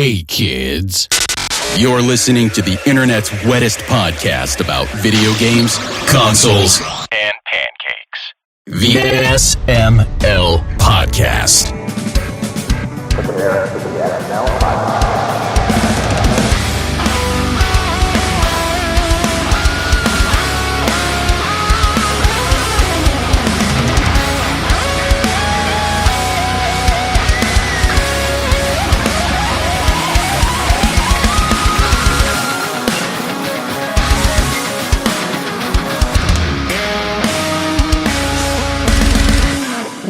Hey kids, you're listening to the internet's wettest podcast about video games, consoles, and pancakes. The SML Podcast.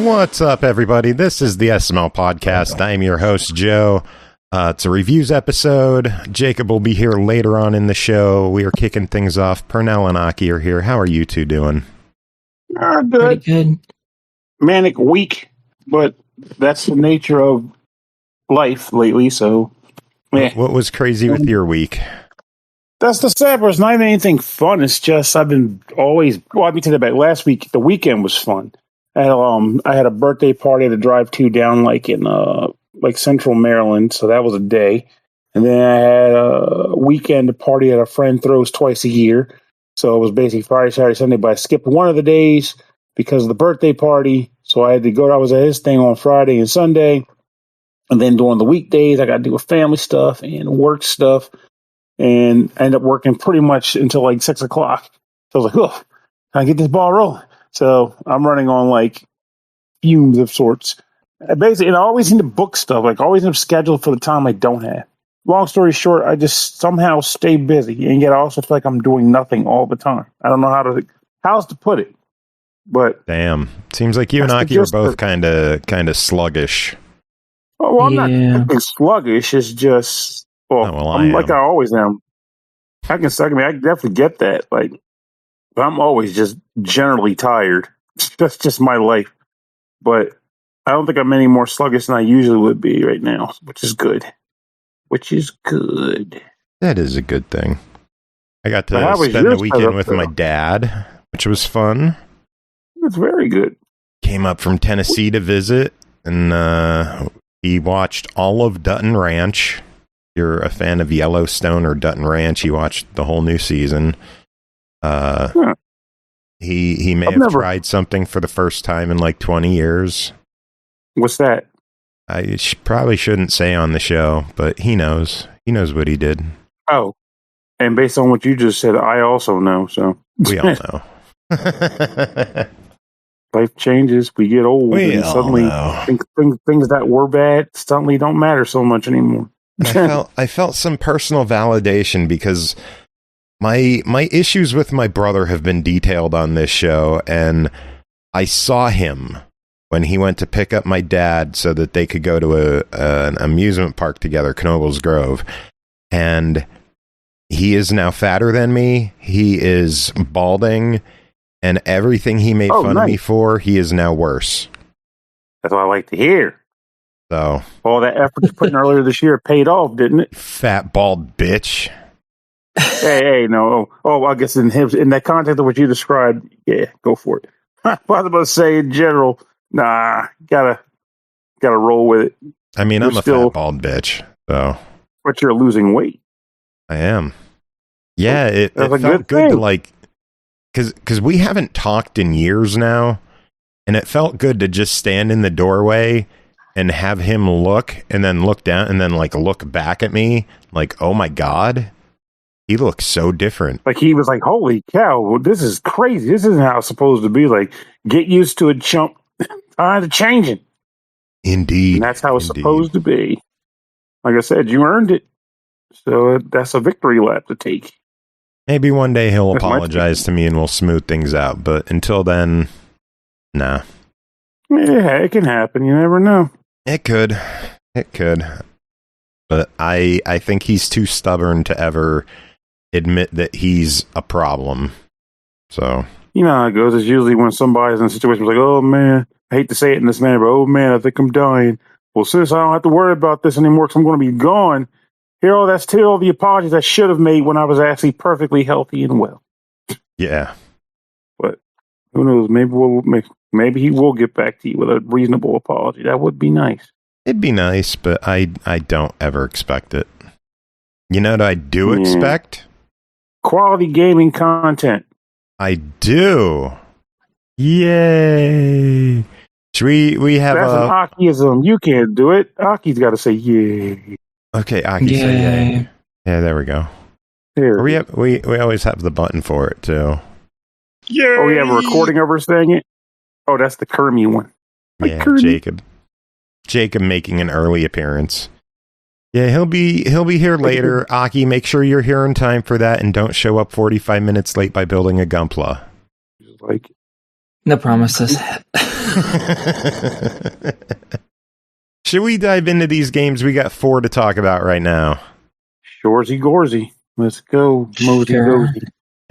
What's up, everybody? This is the SML Podcast. I am your host, Joe. It's a reviews episode. Jacob will be here later on in the show. We are kicking things off. Pernell and Aki are here. How are you two doing? Good. Pretty good. Manic week, but that's the nature of life lately, so... What was crazy with your week? That's the sad part. It's not even anything fun. It's just I've been always... Well, let me tell you about last week. The weekend was fun. I had a birthday party to drive to down in central Maryland, so that was a day. And then I had a weekend party that a friend throws twice a year. So it was basically Friday, Saturday, Sunday, but I skipped one of the days because of the birthday party. So I had to go. I was at his thing on Friday and Sunday. And then during the weekdays, I got to do family stuff and work stuff. And I ended up working pretty much until like 6 o'clock. So I was like, oh, can I get this ball rolling? So I'm running on fumes of sorts. Basically, and I always need to book stuff. I always end up scheduled for the time I don't have. Long story short, I just somehow stay busy, and yet I also feel like I'm doing nothing all the time. I don't know how else to put it. But damn, seems like you and Aki are both kind of sluggish. Oh, well, I'm not sluggish. It's just I'm like I always am. I definitely get that. But I'm always just generally tired. That's just my life. But I don't think I'm any more sluggish than I usually would be right now, which is good. That is a good thing. I got to spend the weekend with my dad, which was fun. It's very good. Came up from Tennessee to visit, and he watched all of Dutton Ranch. If you're a fan of Yellowstone or Dutton Ranch, he watched the whole new season. He may have tried something for the first time in 20 years. What's that? I probably shouldn't say on the show, but he knows. He knows what he did. Oh, and based on what you just said, I also know. So we all know. Life changes. We get old, and suddenly things that were bad suddenly don't matter so much anymore. I felt some personal validation because my issues with my brother have been detailed on this show, and I saw him when he went to pick up my dad so that they could go to an amusement park together, Knoebels Grove, and he is now fatter than me. He is balding, and everything he made fun of me for, he is now worse. That's what I like to hear. So all that effort you put in earlier this year paid off, didn't it? Fat bald bitch. Hey, no. Oh, I guess in that context of what you described, yeah, go for it. I was about to say in general, nah, gotta roll with it. I mean, I'm a fat bald bitch, so. But you're losing weight. I am. Yeah, it felt good to because we haven't talked in years now, and it felt good to just stand in the doorway and have him look, and then look down, and then look back at me, oh my God. He looks so different. He was like, holy cow, this is crazy. This isn't how it's supposed to be. Get used to it, chump. Time to change it. Indeed. And that's how it's supposed to be. Like I said, you earned it. So that's a victory lap to take. Maybe one day he'll apologize to me and we'll smooth things out. But until then, nah. Yeah, it can happen. You never know. It could. But I think he's too stubborn to ever admit that he's a problem. So you know how it goes. It's usually when somebody's in a situation like, oh man, I hate to say it in this manner, but oh man, I think I'm dying. Well, since I don't have to worry about this anymore because I'm going to be gone, here all the apologies I should have made when I was actually perfectly healthy and well. Yeah. But who knows? Maybe he will get back to you with a reasonable apology. That would be nice. It'd be nice, but I don't ever expect it. You know what I do expect? Quality gaming content. I do. Yay! Should we have That's an Akiism. You can't do it. Aki's got to say yay. Okay, Aki, say yay. Yeah, there we go. There. We always have the button for it too. Yay! Oh, we have a recording of her saying it. Oh, that's the Kermie one. Yeah, Jacob making an early appearance. Yeah, he'll be here later. Aki, make sure you're here in time for that, and don't show up 45 minutes late by building a Gunpla. Like, no promises. Should we dive into these games? We got 4 to talk about right now. Shoresy Gorsey. Let's go, Mosey Gozy.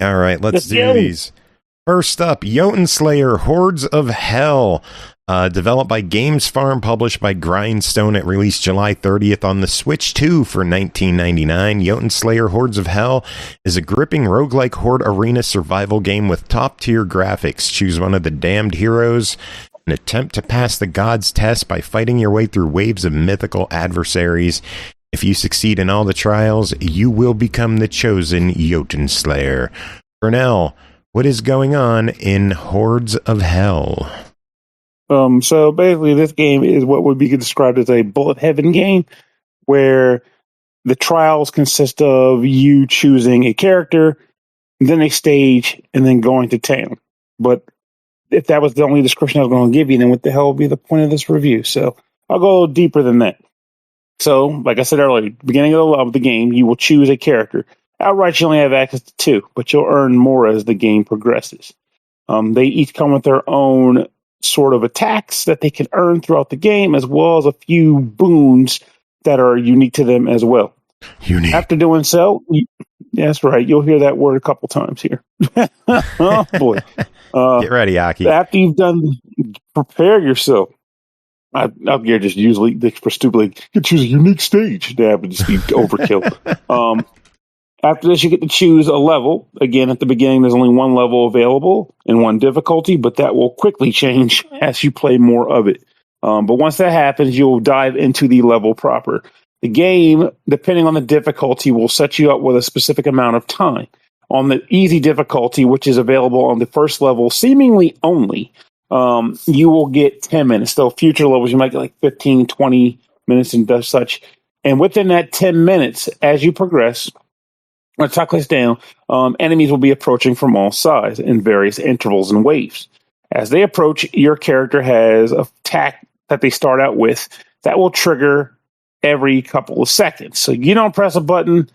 All right, let's do these. First up, Jotunnslayer, Hordes of Hell. Developed by Games Farm, published by Grindstone. It released July 30th on the Switch 2 for $19.99. Jotunnslayer Hordes of Hell is a gripping roguelike horde arena survival game with top-tier graphics. Choose one of the damned heroes and attempt to pass the gods' test by fighting your way through waves of mythical adversaries. If you succeed in all the trials, you will become the chosen Jotunnslayer. Pernell, what is going on in Hordes of Hell? So basically this game is what would be described as a bullet heaven game, where the trials consist of you choosing a character, then a stage, and then going to town. But if that was the only description I was going to give you, then what the hell would be the point of this review? So I'll go a little deeper than that. So, like I said earlier, beginning of the game, you will choose a character. Outright, you only have access to 2, but you'll earn more as the game progresses. They each come with their own sort of attacks that they can earn throughout the game, as well as a few boons that are unique to them as well. Unique. After doing so, that's right, you'll hear that word a couple times here. Oh, boy. Get ready, Aki. After you've done, prepare yourself. I've just usually for stupidly you choose a unique stage. That would just be overkill. After this, you get to choose a level. Again, at the beginning, there's only one level available and one difficulty, but that will quickly change as you play more of it. But once that happens, you'll dive into the level proper. The game, depending on the difficulty, will set you up with a specific amount of time. On the easy difficulty, which is available on the first level, seemingly only, you will get 10 minutes. Though future levels, you might get like 15, 20 minutes and such. And within that 10 minutes, as you progress, when the clock clicks down, enemies will be approaching from all sides in various intervals and waves. As they approach, your character has an attack that they start out with that will trigger every couple of seconds. So you don't press a button,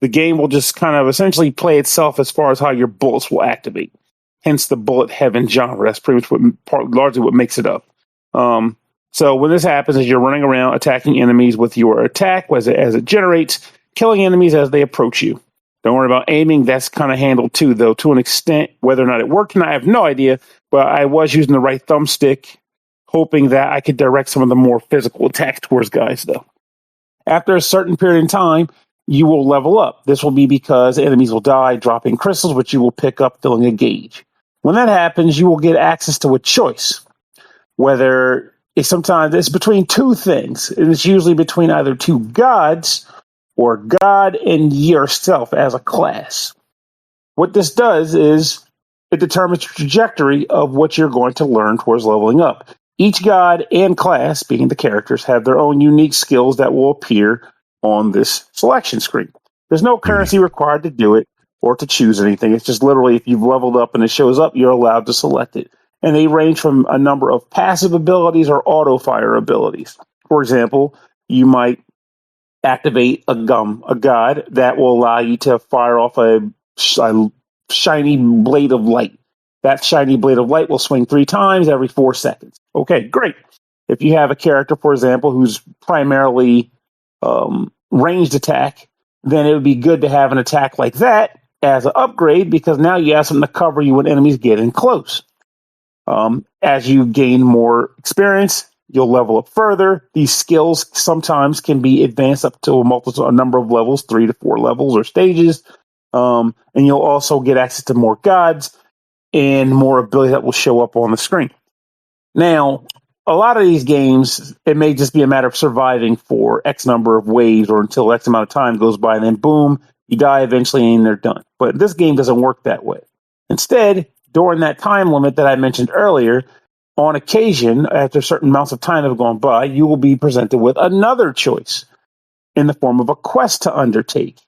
the game will just kind of essentially play itself as far as how your bullets will activate. Hence the bullet heaven genre. That's pretty much largely what makes it up. So when this happens, as you're running around attacking enemies with your attack, as it generates, killing enemies as they approach you. Don't worry about aiming. That's kind of handled too, though, to an extent. Whether or not it worked, and I have no idea. But I was using the right thumbstick, hoping that I could direct some of the more physical attacks towards guys, though. After a certain period of time, you will level up. This will be because enemies will die, dropping crystals, which you will pick up, filling a gauge. When that happens, you will get access to a choice. Whether sometimes it's between 2 things, and it's usually between either 2 gods or God and yourself as a class. What this does is it determines the trajectory of what you're going to learn towards leveling up. Each god and class, being the characters, have their own unique skills that will appear on this selection screen. There's no currency required to do it or to choose anything. It's just literally if you've leveled up and it shows up, you're allowed to select it. And they range from a number of passive abilities or auto-fire abilities. For example, you might activate a god that will allow you to fire off a shiny blade of light. That shiny blade of light will swing 3 times every 4 seconds. Okay, great. If you have a character, for example, who's primarily ranged attack, then it would be good to have an attack like that as an upgrade, because now you have something to cover you when enemies get in close. As you gain more experience, you'll level up further. These skills sometimes can be advanced up to a number of levels, 3 to 4 levels or stages. And you'll also get access to more gods and more abilities that will show up on the screen. Now, a lot of these games, it may just be a matter of surviving for X number of waves or until X amount of time goes by, and then boom, you die eventually and they're done. But this game doesn't work that way. Instead, during that time limit that I mentioned earlier, on occasion, after certain amounts of time have gone by, you will be presented with another choice in the form of a quest to undertake.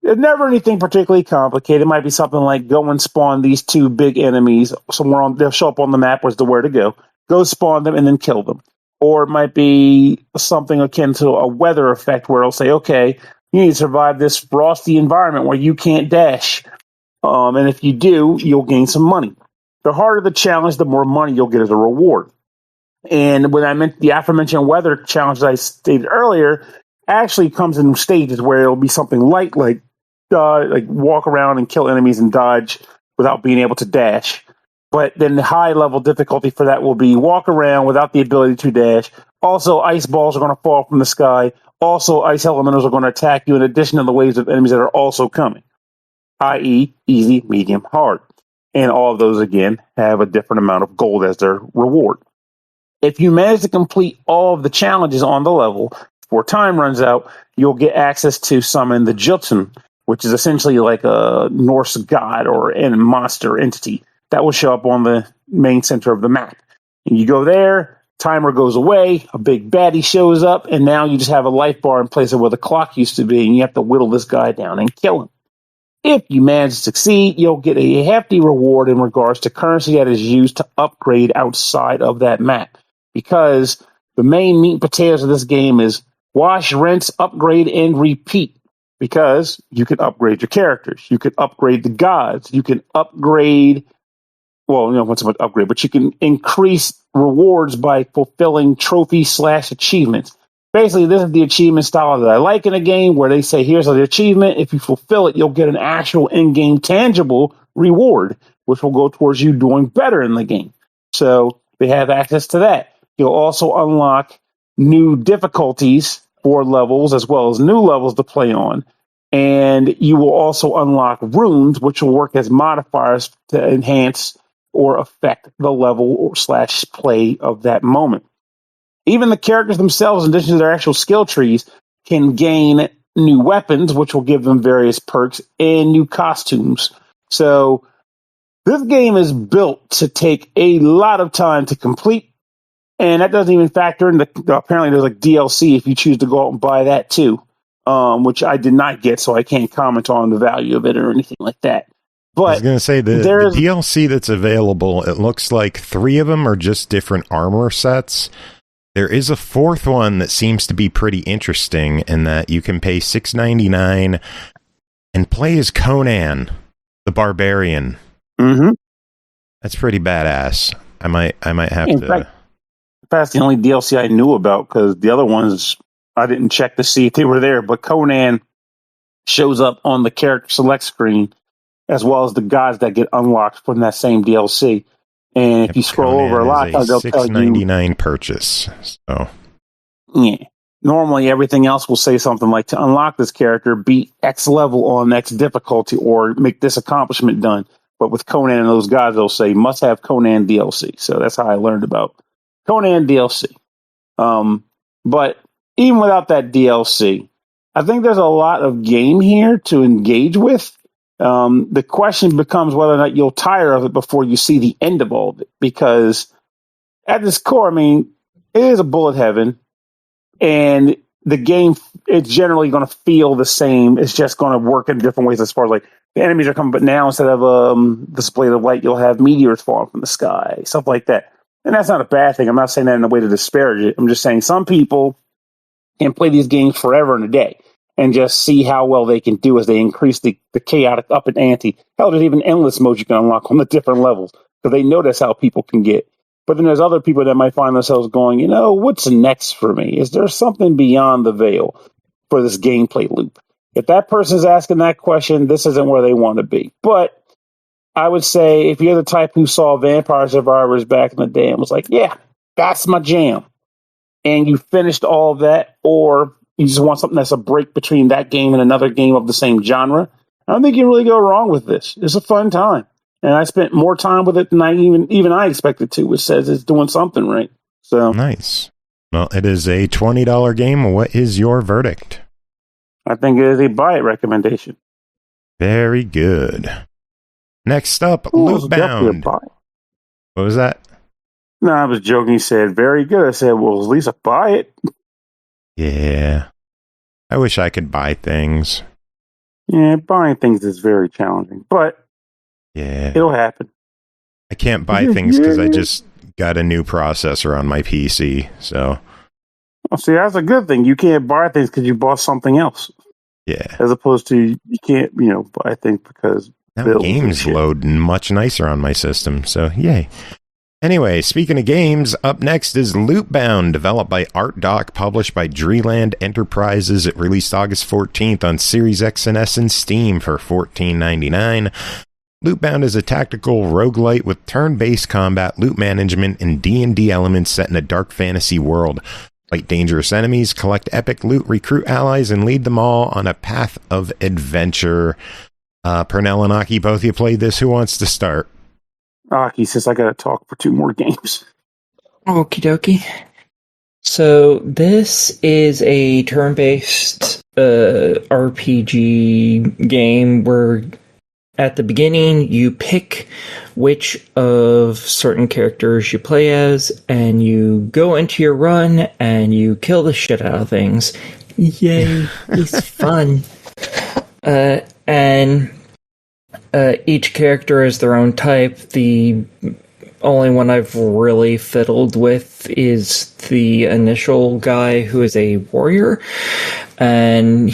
It's never anything particularly complicated. It might be something like go and spawn these two big enemies somewhere they'll show up on the map as to where to go. Go spawn them and then kill them. Or it might be something akin to a weather effect where it'll say, okay, you need to survive this frosty environment where you can't dash. And if you do, you'll gain some money. The harder the challenge, the more money you'll get as a reward. And when I meant the aforementioned weather challenge that I stated earlier, actually comes in stages where it'll be something light, like walk around and kill enemies and dodge without being able to dash. But then the high level difficulty for that will be walk around without the ability to dash. Also, ice balls are going to fall from the sky. Also, ice elementals are going to attack you in addition to the waves of enemies that are also coming, i.e. easy, medium, hard. And all of those, again, have a different amount of gold as their reward. If you manage to complete all of the challenges on the level before time runs out, you'll get access to summon the Jotun, which is essentially like a Norse god or a monster entity that will show up on the main center of the map. And you go there, timer goes away, a big baddie shows up, and now you just have a life bar in place of where the clock used to be, and you have to whittle this guy down and kill him. If you manage to succeed, you'll get a hefty reward in regards to currency that is used to upgrade outside of that map. Because the main meat and potatoes of this game is wash, rinse, upgrade, and repeat. Because you can upgrade your characters. You can upgrade the gods. You can upgrade... Well, what's about upgrade, but you can increase rewards by fulfilling trophy/achievements. Basically, this is the achievement style that I like in a game where they say, here's the achievement. If you fulfill it, you'll get an actual in-game tangible reward, which will go towards you doing better in the game. So they have access to that. You'll also unlock new difficulties for levels as well as new levels to play on. And you will also unlock runes, which will work as modifiers to enhance or affect the level or / play of that moment. Even the characters themselves, in addition to their actual skill trees, can gain new weapons, which will give them various perks, and new costumes. So this game is built to take a lot of time to complete, and that doesn't even factor in apparently there's like DLC if you choose to go out and buy that too, which I did not get, so I can't comment on the value of it or anything like that. But I was going to say, the DLC that's available, it looks like 3 of them are just different armor sets. There is a 4th one that seems to be pretty interesting in that you can pay $6.99 and play as Conan, the Barbarian. Mm-hmm. That's pretty badass. I might have to... fact, that's the only DLC I knew about, because the other ones, I didn't check to see if they were there, but Conan shows up on the character select screen, as well as the gods that get unlocked from that same DLC. And if you scroll over a lot, they'll tell you $6.99 purchase. So, yeah. Normally, everything else will say something like, to unlock this character, beat X level on X difficulty, or make this accomplishment done. But with Conan and those guys, they'll say, must have Conan DLC. So that's how I learned about Conan DLC. But even without that DLC, I think there's a lot of game here to engage with. The question becomes whether or not you'll tire of it before you see the end of all of it. Because at its core, I mean, it is a bullet heaven. And the game, it's generally going to feel the same. It's just going to work in different ways as far as like the enemies are coming. But now instead of display of light, you'll have meteors falling from the sky, stuff like that. And that's not a bad thing. I'm not saying that in a way to disparage it. I'm just saying some people can play these games forever and a day and just see how well they can do as they increase the chaotic up and ante. Hell, there's even endless modes you can unlock on the different levels, because they know that's how people can get. But then there's other people that might find themselves going, what's next for me? Is there something beyond the veil for this gameplay loop? If that person's asking that question, this isn't where they want to be. But I would say if you're the type who saw Vampire Survivors back in the day and was like, yeah, that's my jam, and you finished all of that, or you just want something that's a break between that game and another game of the same genre, I don't think you really go wrong with this. It's a fun time. And I spent more time with it than I even I expected to, which says it's doing something right. So nice. Well, it is a $20 game. What is your verdict? I think it is a buy it recommendation. Very good. Next up, It's definitely a Lootbound. buy. What was that? No, I was joking. He said, very good. I said, well, at least I buy it. Yeah. I wish I could buy things. Yeah, buying things is very challenging, but Yeah. it'll happen. I can't buy things because I just got a new processor on my PC, so... Well, see, that's a good thing. You can't buy things because you bought something else. Yeah. As opposed to, you can't, buy things because... Now games load much nicer on my system, so yay. Anyway, speaking of games, up next is Lootbound, developed by ArtDock, published by Dreland Enterprises. It released August 14th on Series X and S and Steam for $14.99. Lootbound is a tactical roguelite with turn-based combat, loot management, and D&D elements set in a dark fantasy world. Fight dangerous enemies, collect epic loot, recruit allies, and lead them all on a path of adventure. Pernell and Aki, both of you played this. Who wants to start? Aki says I gotta talk for 2 more games. Okie dokie. So this is a turn-based RPG game where at the beginning you pick which of certain characters you play as, and you go into your run and you kill the shit out of things. Yay, it's fun. And each character is their own type. The only one I've really fiddled with is the initial guy who is a warrior, and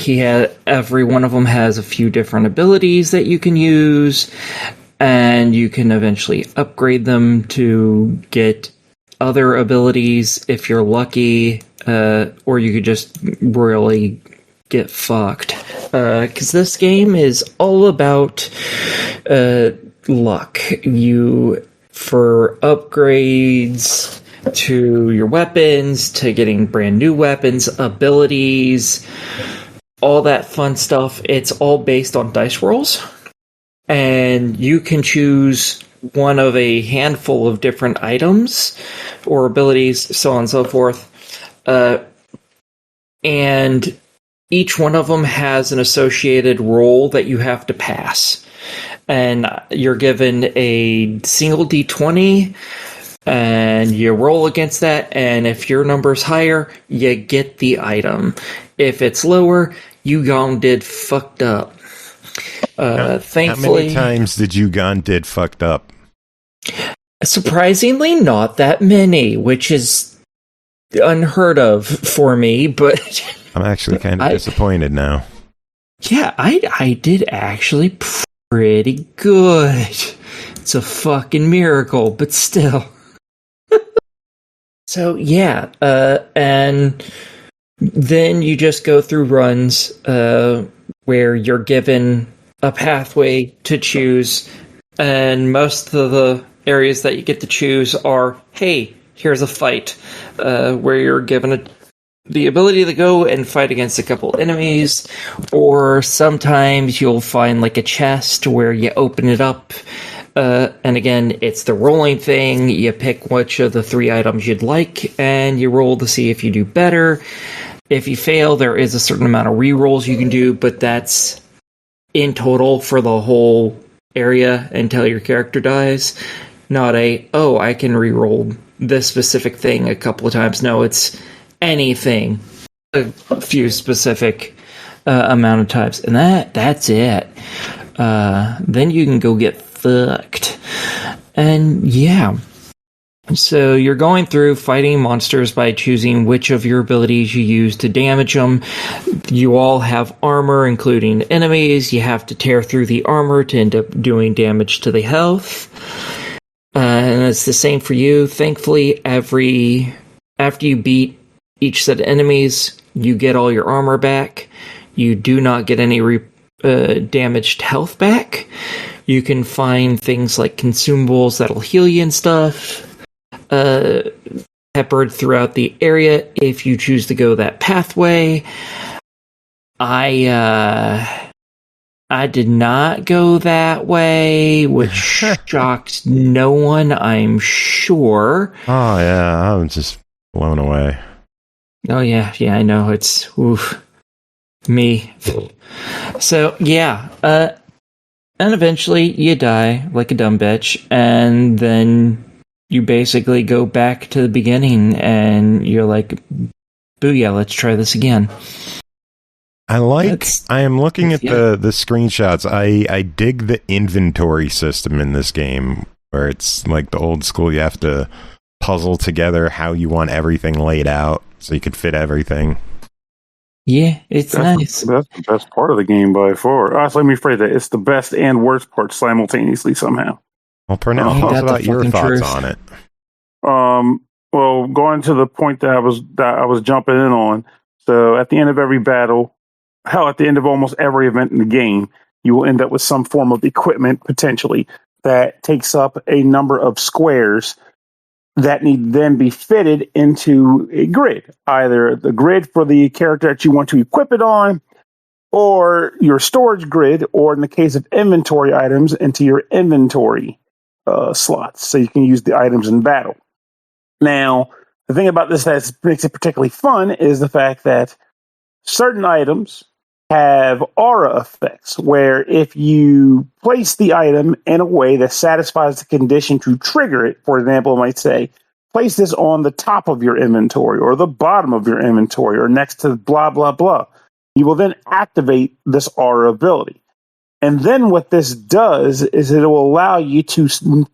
every one of them has a few different abilities that you can use, and you can eventually upgrade them to get other abilities if you're lucky, or you could just really get fucked. Because this game is all about luck. For upgrades to your weapons, to getting brand new weapons, abilities, all that fun stuff, it's all based on dice rolls. And you can choose one of a handful of different items or abilities, so on and so forth. And each one of them has an associated roll that you have to pass. And you're given a single D20, and you roll against that, and if your number's higher, you get the item. If it's lower, you gone did fucked up. Thankfully, how many times did you gone did fucked up? Surprisingly, not that many, which is unheard of for me, but... I'm actually kind of disappointed now. Yeah, I did actually pretty good. It's a fucking miracle, but still. So, yeah, and then you just go through runs where you're given a pathway to choose, and most of the areas that you get to choose are, hey, here's a fight, where you're given the ability to go and fight against a couple enemies, or sometimes you'll find like a chest where you open it up, and again, it's the rolling thing. You pick which of the 3 items you'd like, and you roll to see if you do better. If you fail, there is a certain amount of re-rolls you can do, but that's in total for the whole area until your character dies. Not I can re-roll this specific thing a couple of times. No, it's anything a few specific amount of times, and that's it. Then you can go get fucked. And yeah, so you're going through fighting monsters by choosing which of your abilities you use to damage them. You all have armor, including enemies. You have to tear through the armor to end up doing damage to the health, and it's the same for you. Thankfully, after you beat each set of enemies, you get all your armor back. You do not get any damaged health back. You can find things like consumables that'll heal you and stuff, peppered throughout the area if you choose to go that pathway. I did not go that way, which shocked no one, I'm sure. Oh yeah, I'm just blown away. Oh yeah, I know. It's me. So yeah, and eventually you die like a dumb bitch, and then you basically go back to the beginning, and you're like, "Booyah! Let's try this again." I am looking at the screenshots. I dig the inventory system in this game, where it's like the old school. You have to puzzle together how you want everything laid out so you could fit everything. Yeah, that's nice. That's the best part of the game by far. Let me phrase that. It's the best and worst part simultaneously somehow. Well, Pernell, tell us about your thoughts on it. Well, going to the point that I was jumping in on. So at the end of every battle, at the end of almost every event in the game, you will end up with some form of equipment potentially that takes up a number of squares that need to then be fitted into a grid, either the grid for the character that you want to equip it on, or your storage grid, or in the case of inventory items, into your inventory slots, so you can use the items in battle. Now, the thing about this that makes it particularly fun is the fact that certain items have aura effects, where if you place the item in a way that satisfies the condition to trigger it, for example, it might say, place this on the top of your inventory or the bottom of your inventory or next to blah, blah, blah. You will then activate this aura ability. And then what this does is it will allow you to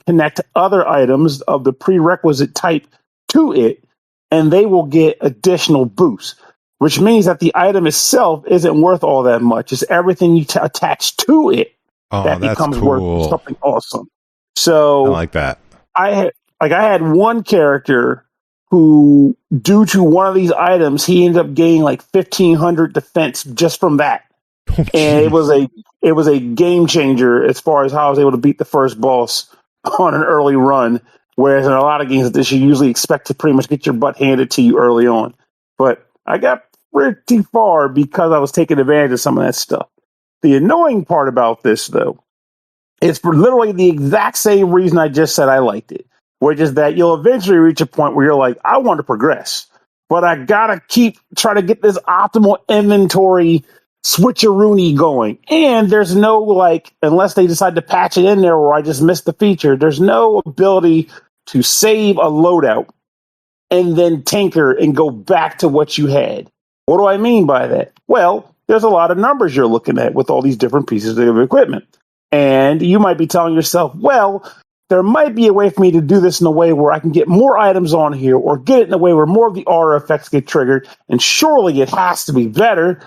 connect other items of the prerequisite type to it, and they will get additional boosts. Which means that the item itself isn't worth all that much. It's everything you attach to it that becomes worth something awesome. So I like that. I had one character who, due to one of these items, he ended up gaining like 1,500 defense just from that. And it was a game changer as far as how I was able to beat the first boss on an early run. Whereas in a lot of games like this, you usually expect to pretty much get your butt handed to you early on. But I got pretty far because I was taking advantage of some of that stuff. The annoying part about this, though, is for literally the exact same reason I just said I liked it, which is that you'll eventually reach a point where you're like, I want to progress, but I gotta keep trying to get this optimal inventory switcheroony going. And there's no, like, unless they decide to patch it in there where I just missed the feature, there's no ability to save a loadout and then tinker and go back to what you had. What do I mean by that? Well, there's a lot of numbers you're looking at with all these different pieces of equipment. And you might be telling yourself, well, there might be a way for me to do this in a way where I can get more items on here or get it in a way where more of the aura effects get triggered. And surely it has to be better.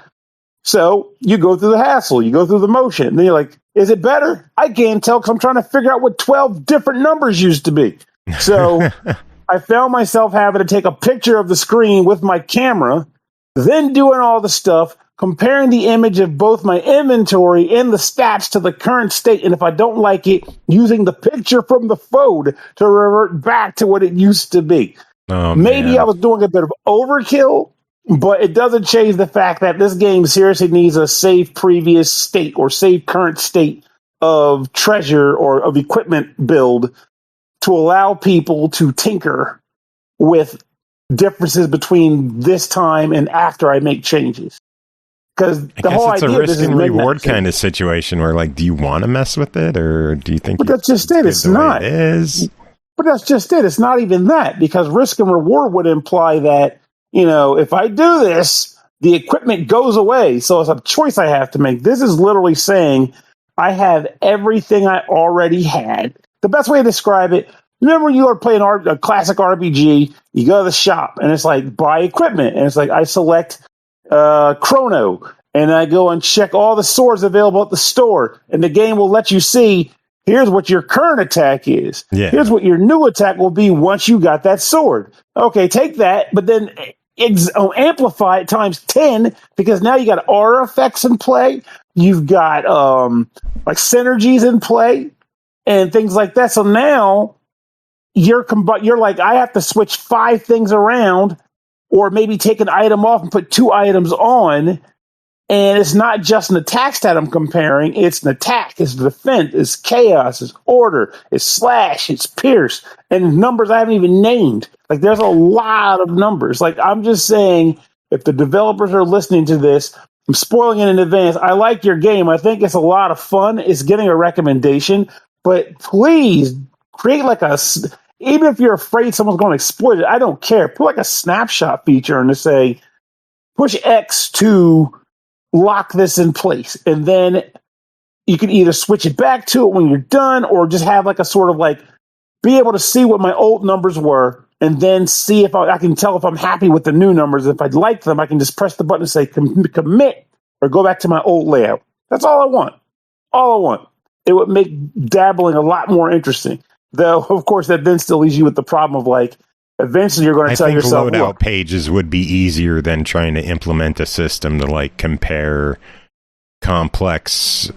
So you go through the hassle, you go through the motion. And then you're like, is it better? I can't tell because I'm trying to figure out what 12 different numbers used to be. So I found myself having to take a picture of the screen with my camera, then doing all the stuff, comparing the image of both my inventory and the stats to the current state. And if I don't like it, using the picture from the phone to revert back to what it used to be. Maybe I was doing a bit of overkill, but it doesn't change the fact that this game seriously needs a save previous state or save current state of treasure or of equipment build to allow people to tinker with differences between this time and after I make changes. Because the whole idea it's a risk and reward kind of situation where, like, do you want to mess with it, or do you think? But that's just it. It's not. It is. But that's just it. It's not even that, because risk and reward would imply that, you know, if I do this, the equipment goes away. So it's a choice I have to make. This is literally saying I have everything I already had. The best way to describe it, remember you are playing a classic RPG, you go to the shop, and it's like, buy equipment. And it's like, I select Chrono, and I go and check all the swords available at the store, and the game will let you see, here's what your current attack is. Yeah. Here's what your new attack will be once you got that sword. Okay, take that, but then amplify it times 10, because now you got aura effects in play. You've got like synergies in play and things like that. So now you're like, I have to switch 5 things around, or maybe take an item off and put 2 items on And it's not just an attack stat I'm comparing. It's an attack, it's defense, it's chaos, it's order, it's slash, it's pierce, and numbers I haven't even named. Like, there's a lot of numbers. Like, I'm just saying, if the developers are listening to this, I'm spoiling it in advance. I like your game. I think it's a lot of fun. It's getting a recommendation. But please, create like even if you're afraid someone's going to exploit it, I don't care. Put like a snapshot feature and to say, push X to lock this in place. And then you can either switch it back to it when you're done, or just have like a sort of like, be able to see what my old numbers were, and then see if I can tell if I'm happy with the new numbers. If I like them, I can just press the button and say commit, or go back to my old layout. That's all I want. All I want. It would make dabbling a lot more interesting. Though, of course, that then still leaves you with the problem of like, eventually you're going to tell yourself, loadout pages would be easier than trying to implement a system to like compare complex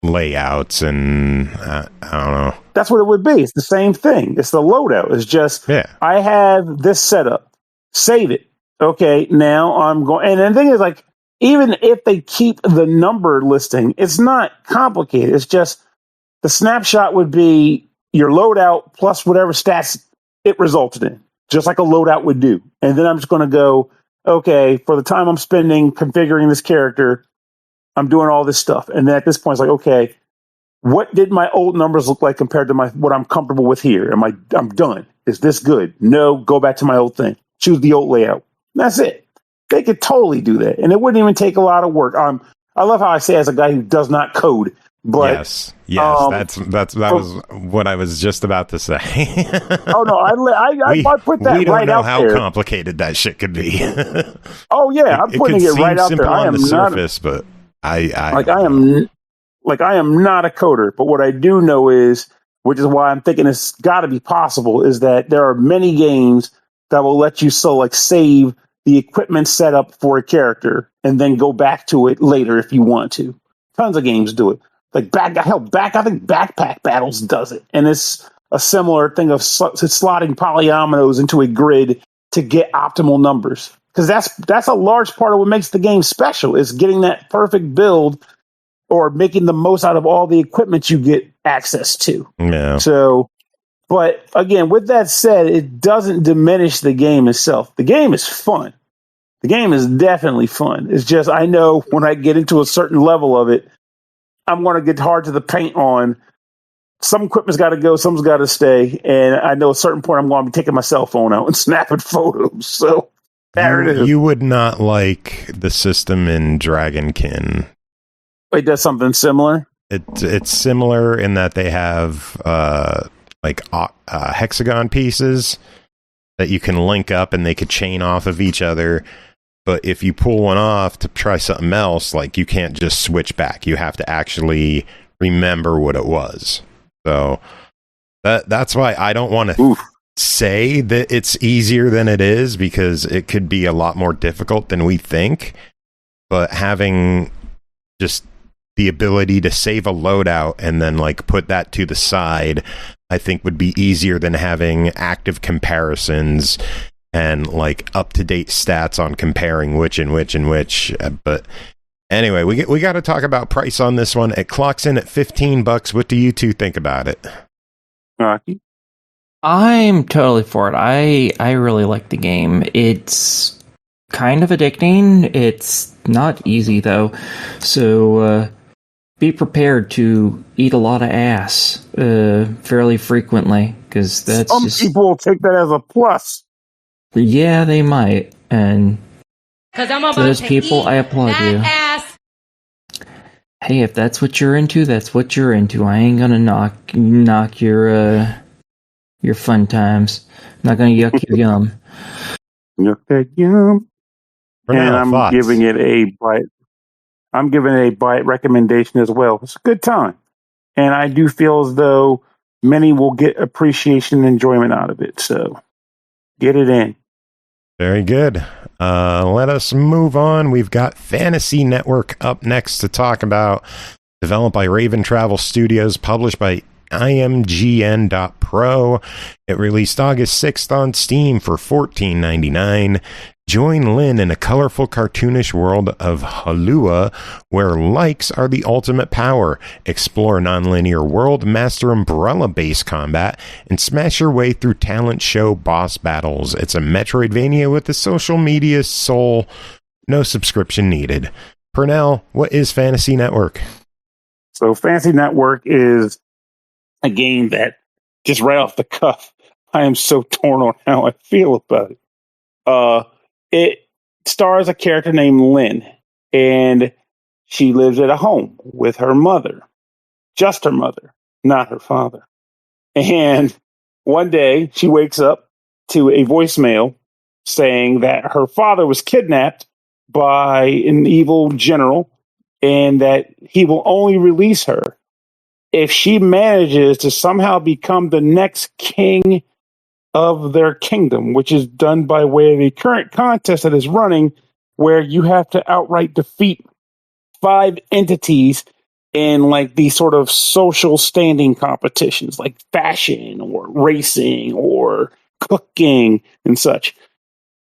layouts, and I don't know. That's what it would be. It's the same thing. It's the loadout. It's just, I have this setup. Save it. Okay, now I'm going. And the thing is, like, even if they keep the number listing, it's not complicated. It's just the snapshot would be your loadout plus whatever stats it resulted in, just like a loadout would do. And then I'm just going to go, okay, for the time I'm spending configuring this character, I'm doing all this stuff. And then at this point, it's like, okay, what did my old numbers look like compared to what I'm comfortable with here? I'm done. Is this good? No, go back to my old thing. Choose the old layout. That's it. They could totally do that. And it wouldn't even take a lot of work. I love how I say, as a guy who does not code, but yes, that was what I was just about to say. Oh no, I put that right out there. We don't know how complicated that shit could be. Oh yeah, I'm putting it right out there. I am surface, but I am not a coder, but what I do know is, which is why I'm thinking it's got to be possible, is that there are many games that will let you save the equipment setup for a character and then go back to it later if you want to. Tons of games do it. Like I think Backpack Battles does it, and it's a similar thing of slotting polyominoes into a grid to get optimal numbers. Because that's a large part of what makes the game special, is getting that perfect build, or making the most out of all the equipment you get access to. Yeah. So, but again, with that said, it doesn't diminish the game itself. The game is fun. The game is definitely fun. It's just, I know when I get into a certain level of it, I'm going to get hard to the paint on. Some equipment's got to go, some's got to stay. And I know at a certain point I'm going to be taking my cell phone out and snapping photos. So there it is. You would not like the system in Dragonkin. It does something similar? It's similar in that they have hexagon pieces that you can link up and they could chain off of each other. But if you pull one off to try something else, like, you can't just switch back. You have to actually remember what it was. So that's why I don't want to say that it's easier than it is, because it could be a lot more difficult than we think. But having just the ability to save a loadout and then like put that to the side, I think would be easier than having active comparisons and like up-to-date stats on comparing which and which and which. But anyway, we got to talk about price on this one. It clocks in at $15. What do you two think about it? I'm totally for it. I really like the game. It's kind of addicting. It's not easy though. So be prepared to eat a lot of ass fairly frequently, because that's some people will take that as a plus. Yeah, they might, and for those people, I applaud you. Ass. Hey, if that's what you're into, that's what you're into. I ain't gonna knock your fun times. I'm not gonna yuck your yum. Yuck that yum. And I'm giving it a bite. I'm giving it a bite recommendation as well. It's a good time, and I do feel as though many will get appreciation and enjoyment out of it. So get it in. Very good. Let us move on. We've got Fantasy Network up next to talk about. Developed by Raven Travel Studios, published by IMGN.PRO. It released August 6th on Steam for $14.99. Join Lynn in a colorful, cartoonish world of Halua, where likes are the ultimate power. Explore nonlinear world, master umbrella-based combat, and smash your way through talent show boss battles. It's a Metroidvania with a social media soul. No subscription needed. Pernell, what is Fantasy Network? So Fantasy Network is a game that, just right off the cuff, I am so torn on how I feel about it. It stars a character named Lynn, and she lives at a home with her mother. Just her mother, not her father. And one day, she wakes up to a voicemail saying that her father was kidnapped by an evil general and that he will only release her if she manages to somehow become the next king of their kingdom, which is done by way of a current contest that is running where you have to outright defeat 5 entities in like these sort of social standing competitions like fashion or racing or cooking and such.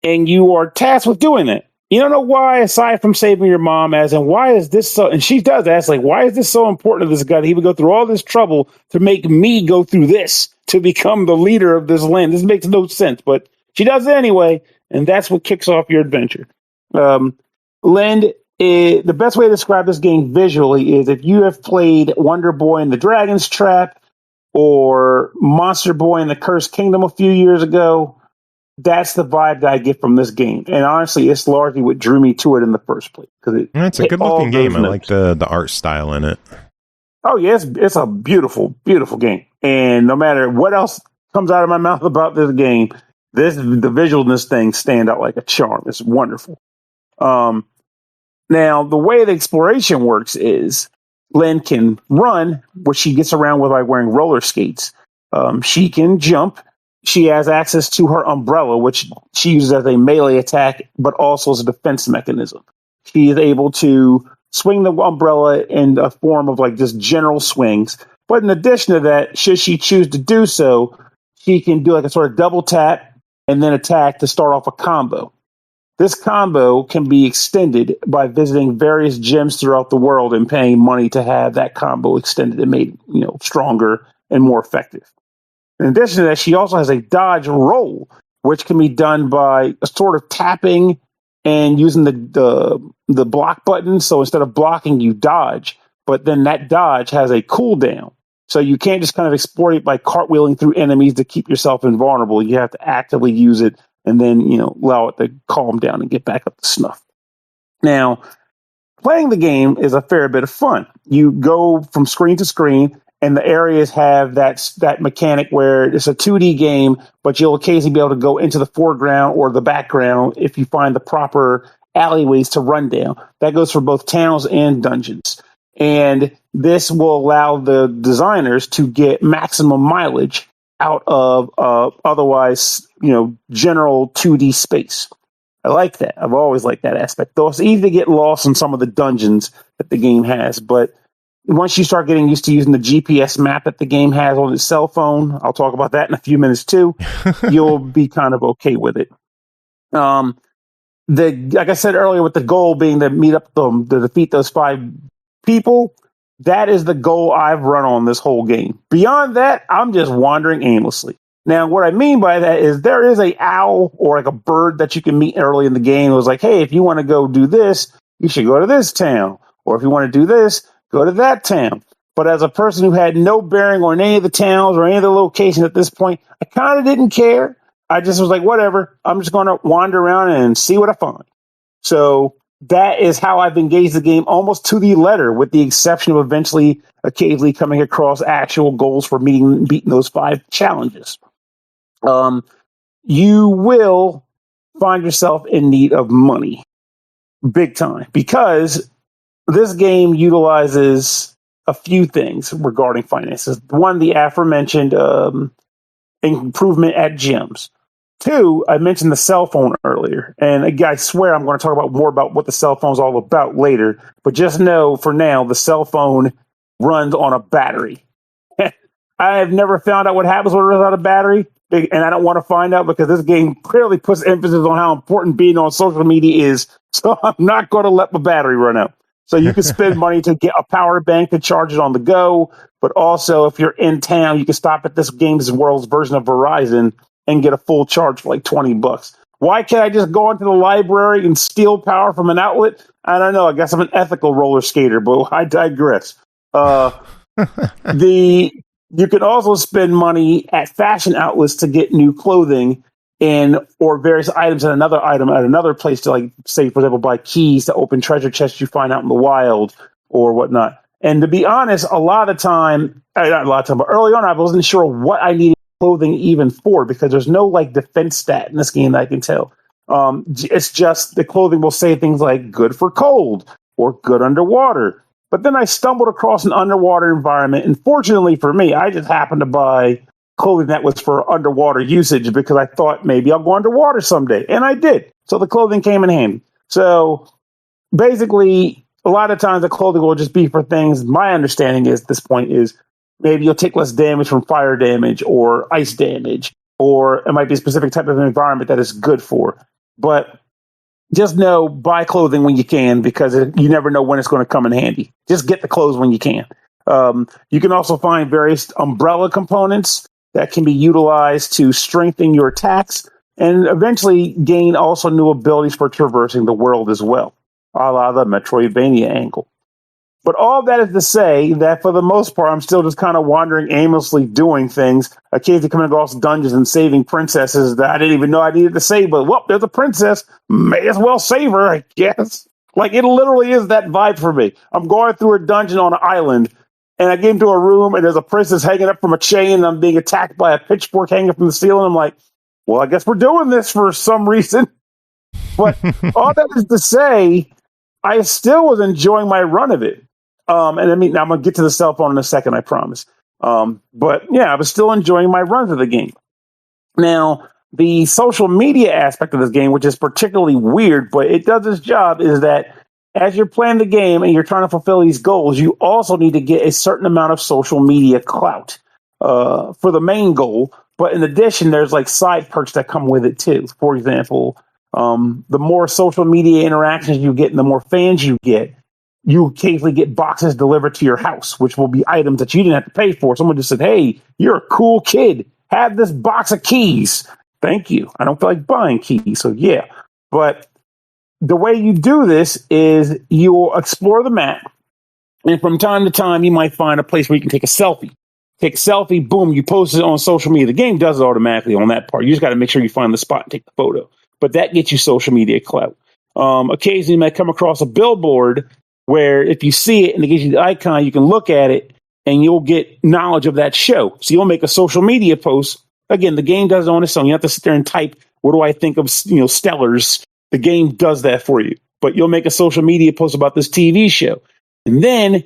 And you are tasked with doing it. You don't know why, aside from saving your mom, as in why is this so? And she does ask, like, why is this so important to this guy that he would go through all this trouble to make me go through this to become the leader of this land? This makes no sense, but she does it anyway, and that's what kicks off your adventure. Lend, the best way to describe this game visually is if you have played Wonder Boy and the Dragon's Trap or Monster Boy and the Cursed Kingdom a few years ago, that's the vibe that I get from this game. And honestly, it's largely what drew me to it in the first place. It's a good-looking game. I like the art style in it. Oh, yeah, it's a beautiful, beautiful game. And no matter what else comes out of my mouth about this game, the visuals in this thing stand out like a charm. It's wonderful. Now, the way the exploration works is Lynn can run, which she gets around with by wearing roller skates. She can jump. She has access to her umbrella, which she uses as a melee attack, but also as a defense mechanism. She is able to swing the umbrella in a form of like just general swings. But in addition to that, should she choose to do so, she can do like a sort of double tap and then attack to start off a combo. This combo can be extended by visiting various gyms throughout the world and paying money to have that combo extended and made, stronger and more effective. In addition to that, she also has a dodge roll, which can be done by a sort of tapping and using the block button. So instead of blocking, you dodge, but then that dodge has a cooldown. So you can't just kind of exploit it by cartwheeling through enemies to keep yourself invulnerable. You have to actively use it and then, allow it to calm down and get back up to snuff. Now, playing the game is a fair bit of fun. You go from screen to screen, and the areas have that mechanic where it's a 2D game, but you'll occasionally be able to go into the foreground or the background if you find the proper alleyways to run down. That goes for both towns and dungeons. And this will allow the designers to get maximum mileage out of otherwise, general 2D space. I like that. I've always liked that aspect. Though it's easy to get lost in some of the dungeons that the game has, but once you start getting used to using the GPS map that the game has on its cell phone, I'll talk about that in a few minutes too, you'll be kind of okay with it. Like I said earlier, with the goal being to meet up to defeat those 5 people, that is the goal I've run on this whole game. Beyond that, I'm just wandering aimlessly. Now, what I mean by that is there is a owl or like a bird that you can meet early in the game. It was like, hey, if you want to go do this, you should go to this town. Or if you want to do this, go to that town. But as a person who had no bearing on any of the towns or any of the locations at this point, I kind of didn't care. I just was like, whatever, I'm just going to wander around and see what I find. So that is how I've engaged the game almost to the letter, with the exception of occasionally coming across actual goals for beating those 5 challenges. You will find yourself in need of money big time, because this game utilizes a few things regarding finances. One, the aforementioned improvement at gyms. 2, I mentioned the cell phone earlier, and I swear I'm going to talk about more about what the cell phone is all about later, but just know for now the cell phone runs on a battery. I have never found out what happens when it runs out of battery. and I don't want to find out because this game clearly puts emphasis on how important being on social media is. So I'm not going to let my battery run out. So you can spend money to get a power bank to charge it on the go. But also, if you're in town, you can stop at this Games World's version of Verizon and get a full charge for like $20. Why can't I just go into the library and steal power from an outlet? I don't know. I guess I'm an ethical roller skater, but I digress. You can also spend money at fashion outlets to get new clothing or various items at another place to, like, say, for example, buy keys to open treasure chests you find out in the wild or whatnot. And to be honest, not a lot of time, but early on, I wasn't sure what I needed clothing even for, because there's no like defense stat in this game that I can tell. It's just the clothing will say things like good for cold or good underwater. But then I stumbled across an underwater environment, and fortunately for me, I just happened to buy clothing that was for underwater usage because I thought maybe I'll go underwater someday, and I did. So the clothing came in handy. So basically, a lot of times the clothing will just be for things. My understanding is at this point is maybe you'll take less damage from fire damage or ice damage, or it might be a specific type of environment that it's good for. But just know, buy clothing when you can, because you never know when it's going to come in handy. Just get the clothes when you can. You can also find various umbrella components that can be utilized to strengthen your attacks and eventually gain also new abilities for traversing the world as well, a la the Metroidvania angle. But all that is to say that for the most part, I'm still just kind of wandering aimlessly doing things, occasionally coming across dungeons and saving princesses that I didn't even know I needed to save. But, well, there's a princess. May as well save her, I guess. Like, it literally is that vibe for me. I'm going through a dungeon on an island, and I get into a room, and there's a princess hanging up from a chain, and I'm being attacked by a pitchfork hanging from the ceiling. I'm like, well, I guess we're doing this for some reason. But all that is to say, I still was enjoying my run of it. And I mean, I'm going to get to the cell phone in a second, I promise. But yeah, I was still enjoying my runs of the game. Now, the social media aspect of this game, which is particularly weird, but it does its job, is that as you're playing the game and you're trying to fulfill these goals, you also need to get a certain amount of social media clout for the main goal. But in addition, there's like side perks that come with it too. For example, the more social media interactions you get and the more fans you get, you occasionally get boxes delivered to your house, which will be items that you didn't have to pay for. Someone just said, hey, you're a cool kid. Have this box of keys. Thank you. I don't feel like buying keys. So yeah. But the way you do this is you'll explore the map. And from time to time, you might find a place where you can take a selfie. Take a selfie, boom, you post it on social media. The game does it automatically on that part. You just got to make sure you find the spot and take the photo. But that gets you social media clout. Occasionally, you might come across a billboard where if you see it and it gives you the icon, you can look at it and you'll get knowledge of that show. So you'll make a social media post. Again, the game does it on its own. You have to sit there and type, what do I think of, Stellars? The game does that for you. But you'll make a social media post about this TV show. And then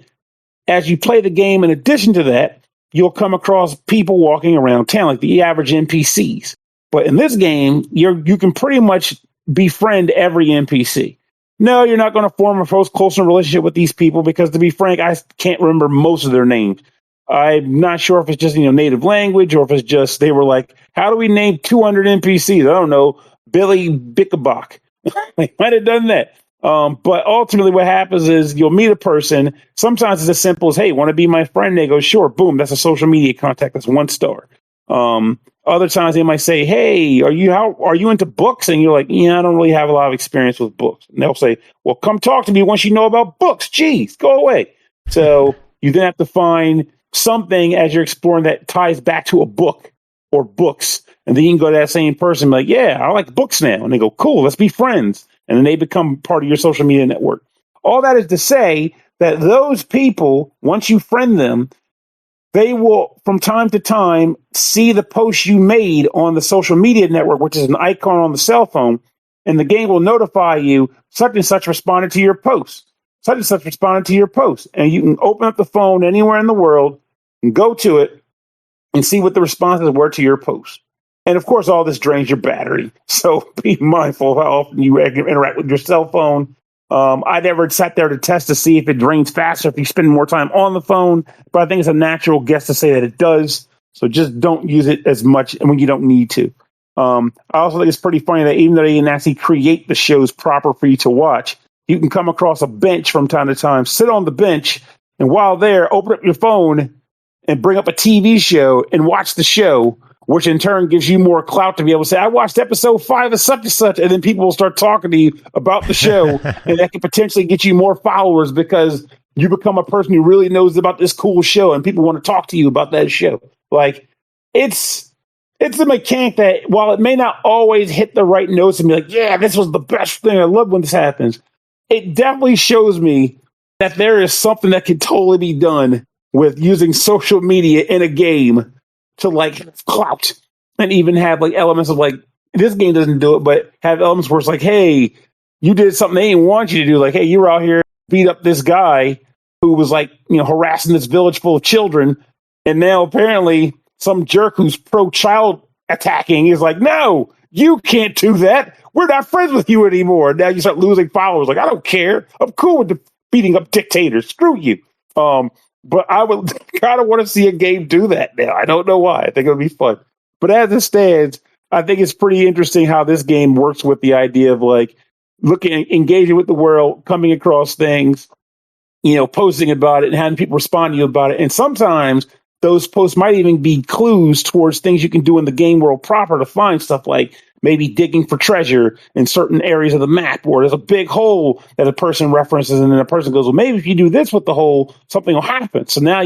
as you play the game, in addition to that, you'll come across people walking around town, like the average NPCs. But in this game, you can pretty much befriend every NPC. No, you're not going to form a closer relationship with these people because, to be frank, I can't remember most of their names. I'm not sure if it's just native language or if it's just they were like, how do we name 200 NPCs? I don't know, Billy Bickabock. They might have done that. But ultimately what happens is you'll meet a person. Sometimes it's as simple as, hey, want to be my friend? They go, sure. Boom. That's a social media contact. That's 1 star. Other times they might say, hey, are you into books? And you're like, yeah, I don't really have a lot of experience with books. And they'll say, well, come talk to me once you know about books. Jeez, go away. So you then have to find something as you're exploring that ties back to a book or books. And then you can go to that same person and be like, yeah, I like books now. And they go, cool, let's be friends. And then they become part of your social media network. All that is to say that those people, once you friend them, they will, from time to time, see the post you made on the social media network, which is an icon on the cell phone, and the game will notify you, such and such responded to your post. Such and such responded to your post. And you can open up the phone anywhere in the world and go to it and see what the responses were to your post. And, of course, all this drains your battery. So be mindful of how often you interact with your cell phone. I never sat there to test to see if it drains faster if you spend more time on the phone, but I think it's a natural guess to say that it does. So just don't use it as much when you don't need to. I also think it's pretty funny that even though they didn't actually create the shows proper for you to watch, you can come across a bench from time to time, sit on the bench, and while there, open up your phone and bring up a TV show and watch the show, which in turn gives you more clout to be able to say, I watched episode 5 of such and such, and then people will start talking to you about the show, and that can potentially get you more followers because you become a person who really knows about this cool show, and people want to talk to you about that show. Like, it's a mechanic that, while it may not always hit the right notes and be like, yeah, this was the best thing, I love when this happens, it definitely shows me that there is something that can totally be done with using social media in a game to like have clout and even have like elements of like, this game doesn't do it, but have elements where it's like, hey, you did something they didn't want you to do. Like, hey, you were out here, beat up this guy who was like, harassing this village full of children. And now apparently some jerk who's pro-child attacking is like, no, you can't do that. We're not friends with you anymore. Now you start losing followers. Like, I don't care. I'm cool with beating up dictators. Screw you. But I would kind of want to see a game do that now. I don't know why. I think it'll be fun. But as it stands, I think it's pretty interesting how this game works with the idea of like engaging with the world, coming across things, posting about it and having people respond to you about it. And sometimes those posts might even be clues towards things you can do in the game world proper to find stuff like maybe digging for treasure in certain areas of the map, or there's a big hole that a person references, and then a person goes, well, maybe if you do this with the hole, something will happen. So now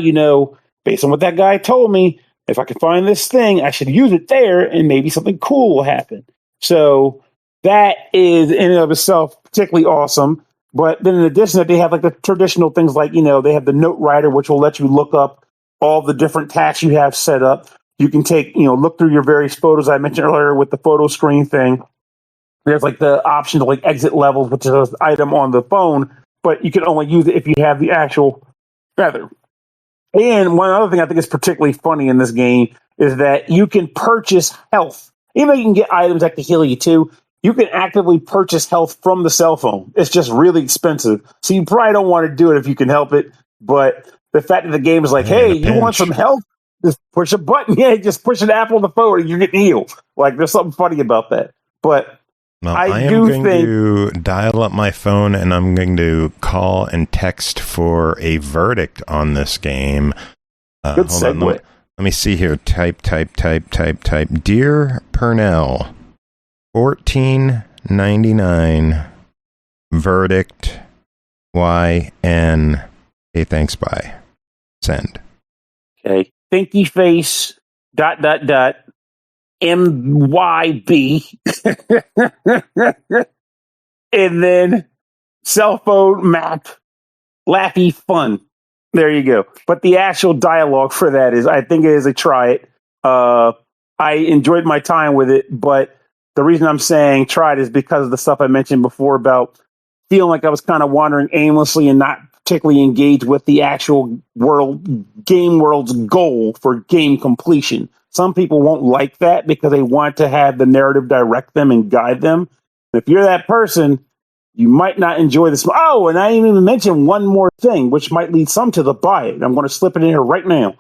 based on what that guy told me, if I can find this thing, I should use it there, and maybe something cool will happen. So that is in and of itself particularly awesome. But then in addition to that, they have like the traditional things like, they have the note writer, which will let you look up all the different tasks you have set up. You can look through your various photos I mentioned earlier with the photo screen thing. There's like the option to like exit levels, which is an item on the phone, but you can only use it if you have the actual feather. And one other thing I think is particularly funny in this game is that you can purchase health. Even though you can get items that can heal you too, you can actively purchase health from the cell phone. It's just really expensive. So you probably don't want to do it if you can help it. But the fact that the game is like, hey, you want some health? Just push a button. Yeah, just push an apple on the phone and you're getting healed. Like, there's something funny about that. But I am going to dial up my phone and I'm going to call and text for a verdict on this game. Good segue. Let me see here. Type. Dear Pernell, $14.99 verdict YN. Hey, thanks, bye. Send. Okay. Thinky face ... MYB. And then cell phone map laughy fun. There you go. But the actual dialogue for that is, I think it is a try it. I enjoyed my time with it, but the reason I'm saying try it is because of the stuff I mentioned before about feeling like I was kind of wandering aimlessly and not particularly engaged with the actual game world's goal for game completion. Some people won't like that because they want to have the narrative direct them and guide them. If you're that person, you might not enjoy this. Oh, and I didn't even mention one more thing, which might lead some to the buy it. I'm going to slip it in here right now.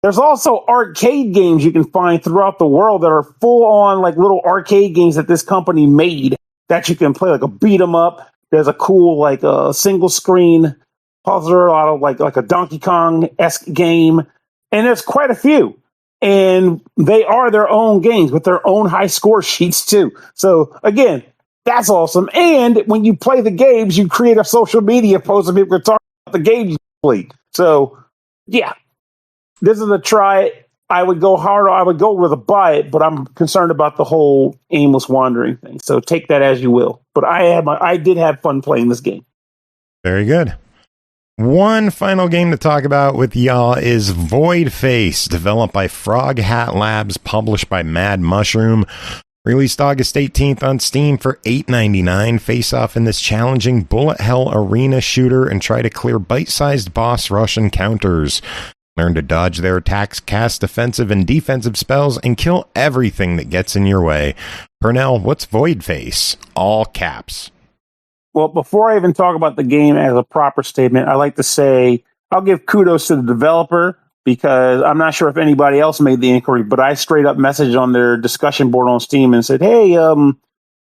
There's also arcade games you can find throughout the world that are full on like little arcade games that this company made that you can play, like a beat 'em up. There's a cool like a single screen puzzler out of like a Donkey Kong-esque game. And there's quite a few. And they are their own games with their own high score sheets too. So again, that's awesome. And when you play the games, you create a social media post and people can talk about the games you played. So yeah, this is a try it. I would go harder. I would go with a buy it, but I'm concerned about the whole aimless wandering thing. So take that as you will. But I did have fun playing this game. Very good. One final game to talk about with y'all is VOIDFACE, developed by Frog Hat Labs, published by Mad Mushroom. Released August 18th on Steam for $8.99. Face off in this challenging bullet hell arena shooter and try to clear bite-sized boss rush encounters. Learn to dodge their attacks, cast offensive and defensive spells, and kill everything that gets in your way. Pernell, what's VOIDFACE? All caps. Well, before I even talk about the game as a proper statement, I like to say I'll give kudos to the developer because I'm not sure if anybody else made the inquiry, but I straight up messaged on their discussion board on Steam and said, hey,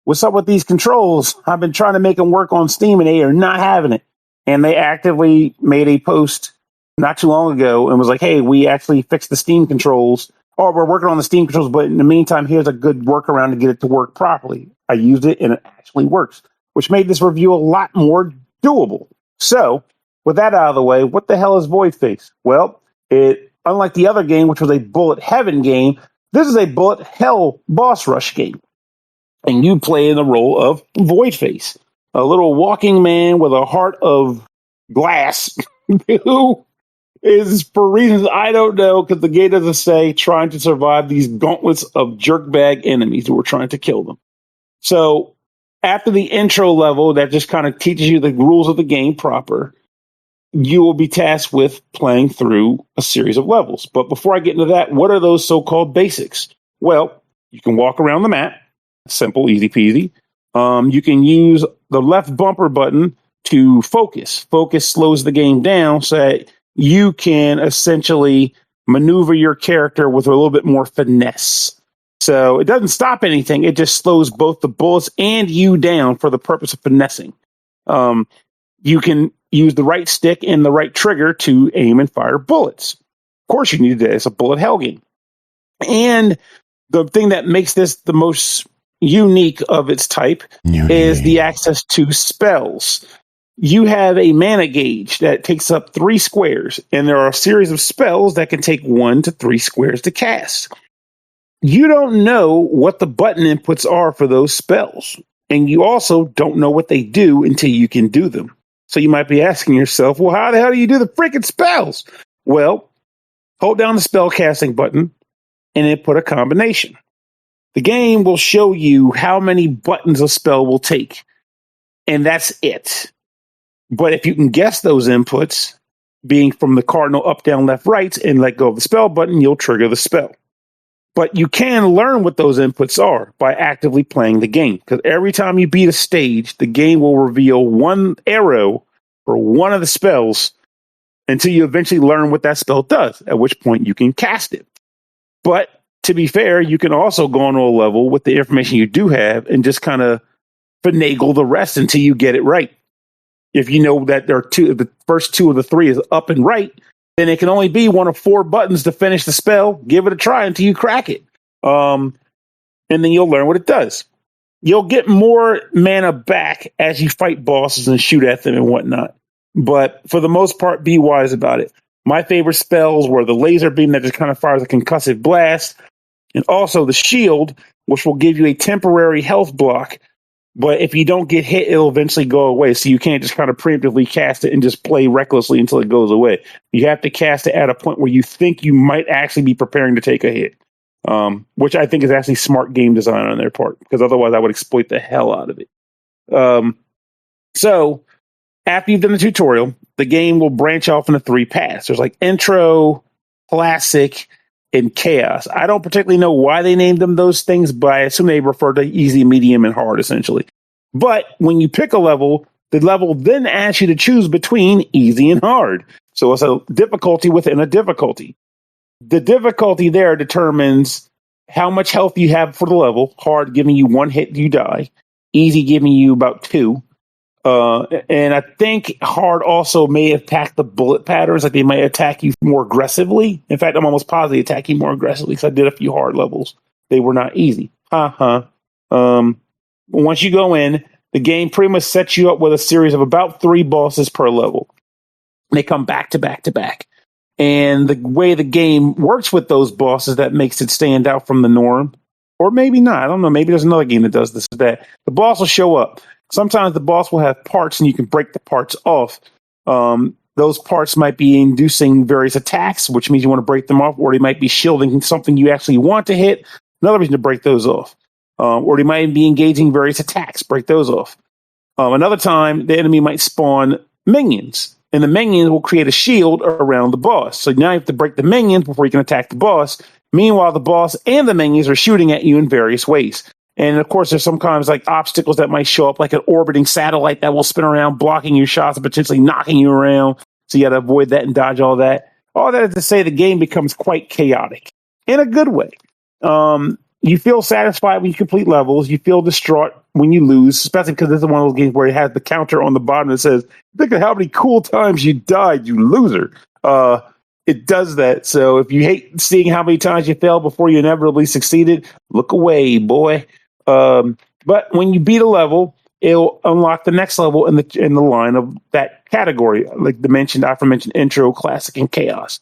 what's up with these controls? I've been trying to make them work on Steam and they are not having it. And they actively made a post not too long ago and was like, hey, we actually fixed the Steam controls, or we're working on the Steam controls, but in the meantime, here's a good workaround to get it to work properly. I used it and it actually works, which made this review a lot more doable. So, with that out of the way, what the hell is VOIDFACE? Well, unlike the other game, which was a bullet heaven game, this is a bullet hell boss rush game. And you play in the role of VOIDFACE, a little walking man with a heart of glass who is, for reasons I don't know, because the game doesn't say, trying to survive these gauntlets of jerkbag enemies who are trying to kill them. So after the intro level that just kind of teaches you the rules of the game proper, you will be tasked with playing through a series of levels. But before I get into that, what are those so-called basics? Well, you can walk around the map. Simple, easy peasy. You can use the left bumper button to focus. Focus slows the game down so that you can essentially maneuver your character with a little bit more finesse. So it doesn't stop anything. It just slows both the bullets and you down for the purpose of finessing. You can use the right stick and the right trigger to aim and fire bullets. Of course, you need that. It's a bullet hell game. And the thing that makes this the most unique of its type is the access to spells. You have a mana gauge that takes up 3 squares, and there are a series of spells that can take 1 to 3 squares to cast. You don't know what the button inputs are for those spells, and you also don't know what they do until you can do them. So you might be asking yourself, well, how the hell do you do the freaking spells? Well, hold down the spell casting button and input a combination. The game will show you how many buttons a spell will take, and that's it. But if you can guess those inputs, being from the cardinal up, down, left, right, and let go of the spell button, you'll trigger the spell. But you can learn what those inputs are by actively playing the game, because every time you beat a stage, the game will reveal one arrow for one of the spells until you eventually learn what that spell does, at which point you can cast it. But to be fair, you can also go on a level with the information you do have and just kind of finagle the rest until you get it right. If you know that there are the first 2 of the 3 is up and right, then it can only be one of 4 buttons to finish the spell. Give it a try until you crack it. And then you'll learn what it does. You'll get more mana back as you fight bosses and shoot at them and whatnot. But for the most part, be wise about it. My favorite spells were the laser beam that just kind of fires a concussive blast, and also the shield, which will give you a temporary health block. But if you don't get hit, it'll eventually go away. So you can't just kind of preemptively cast it and just play recklessly until it goes away. You have to cast it at a point where you think you might actually be preparing to take a hit, which I think is actually smart game design on their part, because otherwise I would exploit the hell out of it. So after you've done the tutorial, the game will branch off into 3 paths. There's like intro, classic, and chaos. I don't particularly know why they named them those things, but I assume they refer to easy, medium, and hard, essentially. But when you pick a level, the level then asks you to choose between easy and hard. So it's a difficulty within a difficulty. The difficulty there determines how much health you have for the level. Hard giving you 1 hit, you die. Easy giving you about 2. And I think hard also may attack the bullet patterns, like they might attack you more aggressively. In fact, I'm almost positive they attack you more aggressively, because I did a few hard levels. They were not easy. Once you go in, the game pretty much sets you up with a series of about 3 bosses per level. They come back to back to back. And the way the game works with those bosses, that makes it stand out from the norm. Or maybe not. I don't know. Maybe there's another game that does this or that. The boss will show up. Sometimes the boss will have parts and you can break the parts off. Those parts might be inducing various attacks, which means you want to break them off, or they might be shielding something you actually want to hit. Another reason to break those off. Or they might be engaging various attacks. Break those off. Another time, the enemy might spawn minions, and the minions will create a shield around the boss. So now you have to break the minions before you can attack the boss. Meanwhile, the boss and the minions are shooting at you in various ways. And of course, there's sometimes like obstacles that might show up, like an orbiting satellite that will spin around, blocking your shots and potentially knocking you around. So you got to avoid that and dodge all that. All that is to say the game becomes quite chaotic in a good way. You feel satisfied when you complete levels. You feel distraught when you lose, especially because this is one of those games where it has the counter on the bottom that says, think of how many cool times you died, you loser. It does that. So if you hate seeing how many times you failed before you inevitably succeeded, look away, boy. But when you beat a level, it'll unlock the next level in the line of that category, like the aforementioned intro, classic, and chaos.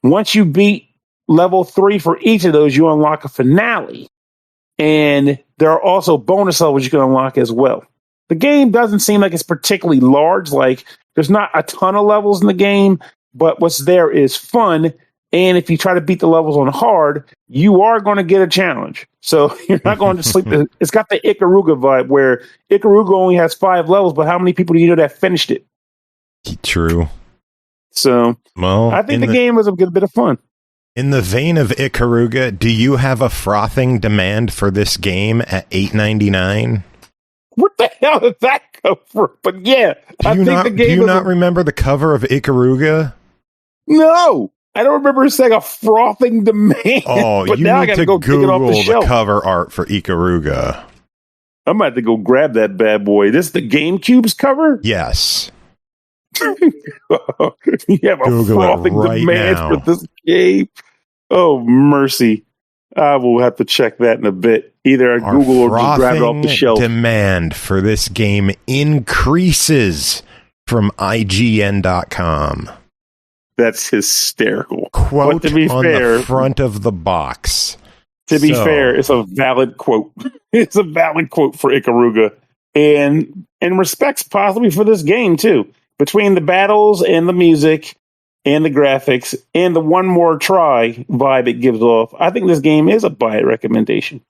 Once you beat level 3 for each of those, you unlock a finale. And there are also bonus levels you can unlock as well. The game doesn't seem like it's particularly large. Like, there's not a ton of levels in the game, but what's there is fun. And if you try to beat the levels on hard, you are going to get a challenge. So you're not going to sleep. It's got the Ikaruga vibe, where Ikaruga only has 5 levels, but how many people do you know that finished it? True. So I think the game was a good bit of fun. In the vein of Ikaruga, do you have a frothing demand for this game at $8.99? What the hell did that come from? But yeah, do you not remember the cover of Ikaruga? No, I don't remember saying a frothing demand. Oh, but you now need I to go Google the shelf. cover art for Ikaruga. I'm about to go grab that bad boy. This is the GameCube's cover? Yes. You have a Google frothing right demand now. for this game. Oh, mercy. I will have to check that in a bit. Either I Google or just grab it off the shelf. Demand for this game increases from IGN.com. That's hysterical. Quote but to be on fair, the front of the box. To be fair, it's a valid quote. It's a valid quote for Ikaruga. And in respects possibly for this game, too. Between the battles and the music and the graphics and the one more try vibe it gives off, I think this game is a buy it recommendation.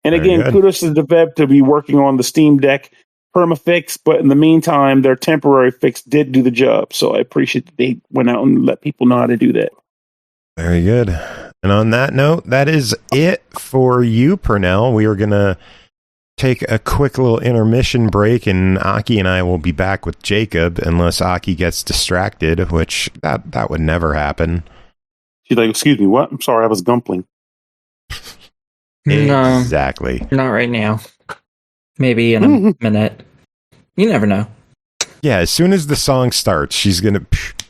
And again, kudos to the dev to be working on the Steam Deck permafix, but in the meantime, their temporary fix did do the job. So I appreciate that they went out and let people know how to do that. Very good. And on that note, that is it for you, Pernell. We are going to take a quick little intermission break, and Aki and I will be back with Jacob unless Aki gets distracted, which that would never happen. She's like, excuse me, what? I'm sorry, I was gumpling. No, exactly. Not right now. Maybe in a minute. You never know. Yeah, as soon as the song starts, she's gonna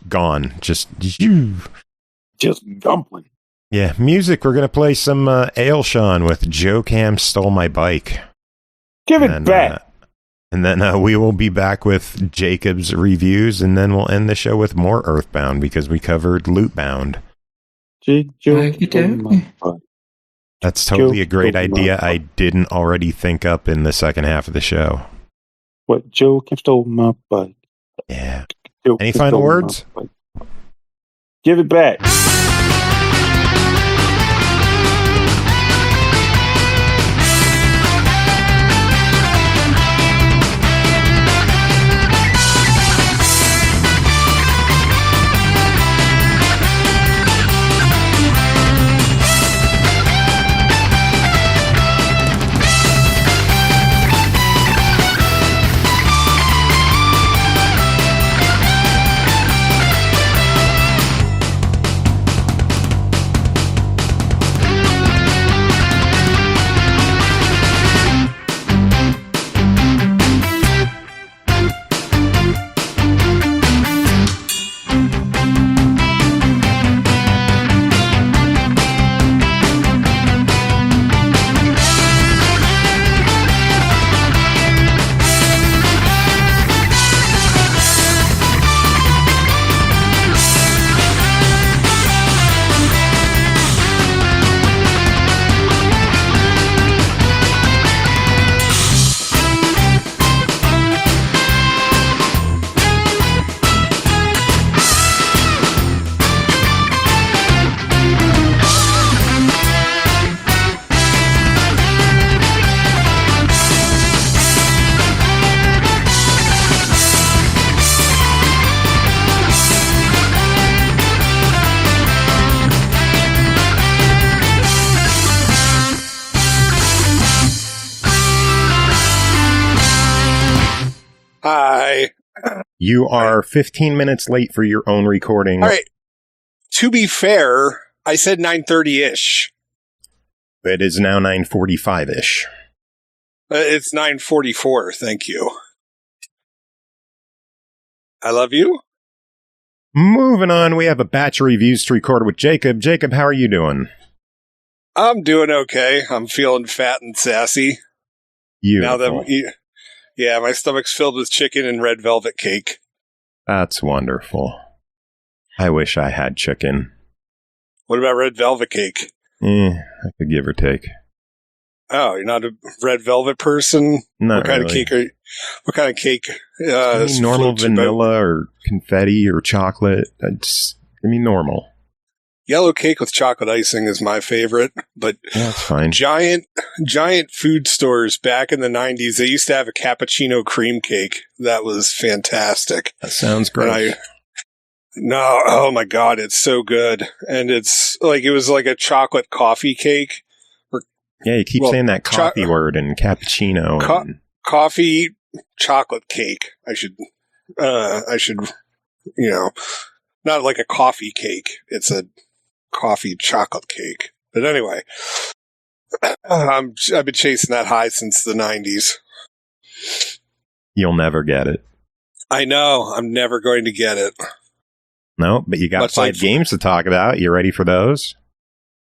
gone. Just gumpling. Yeah, music. We're gonna play some Ailsean with Joe Cam Stole My Bike. Give it back. And then we will be back with Jacob's reviews, and then we'll end the show with more EarthBound because we covered Lootbound. That's totally a great idea I didn't already think up in the second half of the show. What? Joe Cam stole my bike. Yeah. Any final words? Give it back. You are 15 minutes late for your own recording. All right. to be fair, I said 9:30-ish. It is now 9:45-ish. It's 9:44, thank you. I love you. Moving on, we have a batch of reviews to record with Jacob. Jacob, how are you doing? I'm doing okay. I'm feeling fat and sassy. Beautiful. Now that, yeah, my stomach's filled with chicken and red velvet cake. That's wonderful. I wish I had chicken. What about red velvet cake? I could give or take. Oh, you're not a red velvet person? Not what kind really. of cake what kind of cake? Normal vanilla or confetti or chocolate. Give me normal. Yellow cake with chocolate icing is my favorite, but That's fine. giant food stores back in the 90s, they used to have a cappuccino cream cake. That was fantastic. That sounds great. No, oh my God, it's so good. And it's like, it was like a chocolate coffee cake. Yeah, you keep saying that coffee word and cappuccino. Coffee chocolate cake. I should, not like a coffee cake. It's a coffee chocolate cake. But anyway, I've been chasing that high since the 90s. You'll never get it. I know. I'm never going to get it. No, but you got Much 5 like- games to talk about. You ready for those?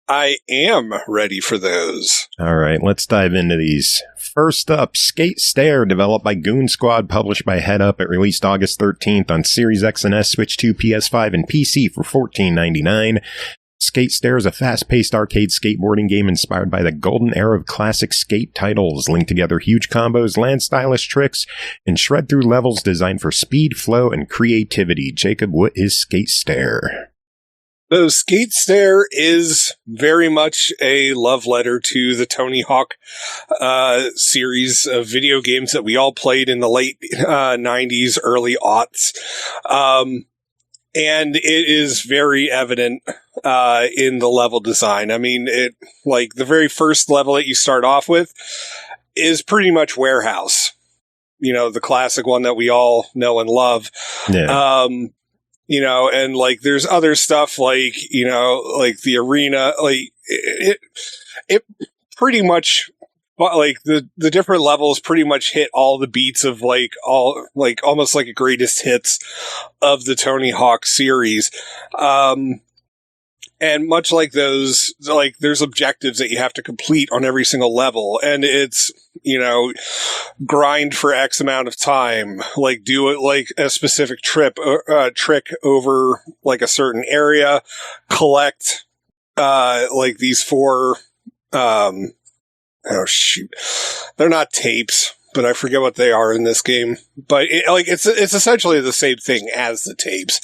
I am ready for those. All right, let's dive into these. First up, Skatesterre, developed by Goon Squad, published by Headup. It released August 13th on Series X and S, Switch 2, PS5, and PC for $14.99. Skatesterre is a fast-paced arcade skateboarding game inspired by the golden era of classic skate titles. Link together huge combos, land stylish tricks, and shred through levels designed for speed, flow, and creativity. Jacob, what is Skatesterre? So Skatesterre is very much a love letter to the Tony Hawk series of video games that we all played in the late 90s, early aughts. And it is very evident in the level design. I mean, like the very first level that you start off with is pretty much Warehouse. You know, the classic one that we all know and love. Yeah. And like there's other stuff like, like the arena, like it pretty much, like the different levels pretty much hit all the beats of almost like a greatest hits of the Tony Hawk series. And much like those, like there's objectives that you have to complete on every single level. And it's, grind for X amount of time, like do it like a specific trick over like a certain area, collect, like these 4, oh shoot, they're not tapes, but I forget what they are in this game. But it's essentially the same thing as the tapes.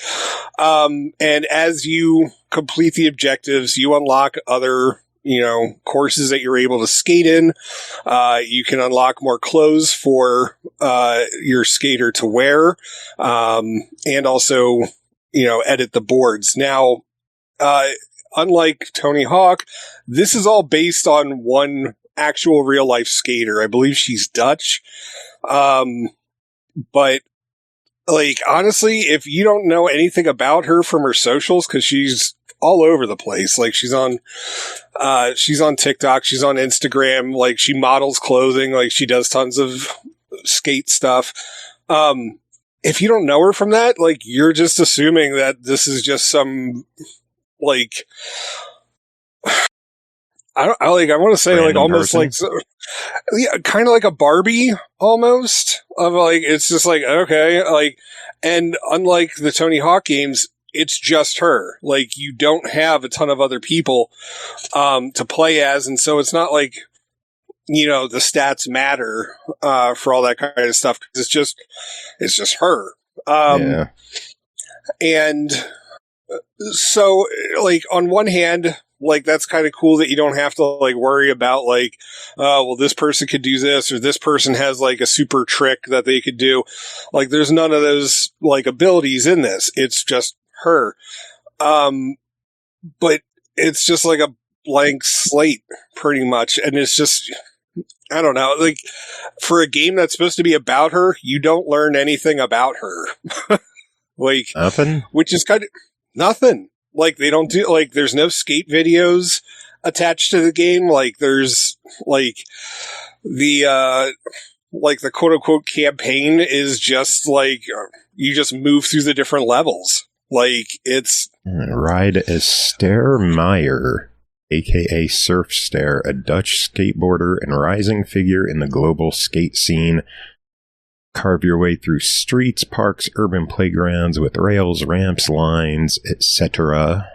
And as you complete the objectives, you unlock other, courses that you're able to skate in. You can unlock more clothes for your skater to wear, and also, edit the boards. Now, unlike Tony Hawk, this is all based on one actual real life skater. I believe she's Dutch. But like, honestly, if you don't know anything about her from her socials, cause she's all over the place. Like she's on TikTok, she's on Instagram, like she models clothing, like she does tons of skate stuff. If you don't know her from that, like you're just assuming that this is just some like, I want to say random like almost person. like, yeah, kind of like a Barbie almost of like, it's just like, okay, like, and unlike the Tony Hawk games, it's just her. Like you don't have a ton of other people, to play as. And so it's not like, the stats matter, for all that kind of stuff. Cause it's just her. Yeah. And so like on one hand, like that's kind of cool that you don't have to like worry about like, well, this person could do this or this person has like a super trick that they could do. Like there's none of those like abilities in this. It's just her. But it's just like a blank slate pretty much. And it's just, I don't know, like for a game that's supposed to be about her, you don't learn anything about her. Like Nothing? which is kind of nothing. Like, they don't do, like, there's no skate videos attached to the game. Like, there's, like, the quote-unquote campaign is just, like, you just move through the different levels. Like, it's... Ride as Stair Meyer, a.k.a. Surfstair, a Dutch skateboarder and rising figure in the global skate scene. Carve your way through streets, parks, urban playgrounds with rails, ramps, lines, etc.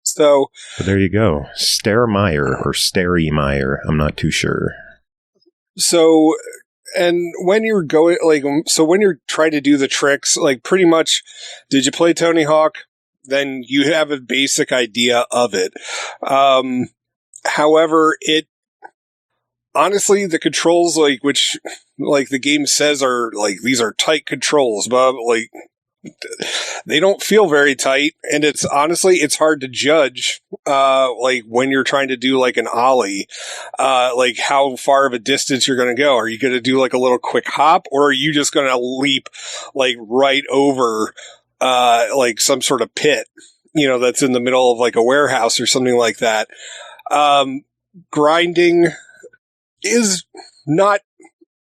So there you go. Stair Meyer or Starry Meyer. I'm not too sure. So, and when you're going, like, so when you're trying to do the tricks, like, pretty much, did you play Tony Hawk? Then you have a basic idea of it. However, honestly, the controls, like, which, like, the game says are, like, these are tight controls, but, like, they don't feel very tight, and it's hard to judge, like, when you're trying to do, like, an ollie, like, how far of a distance you're going to go. Are you going to do, like, a little quick hop, or are you just going to leap, like, right over, like, some sort of pit, you know, that's in the middle of, like, a warehouse or something like that. Grinding is not,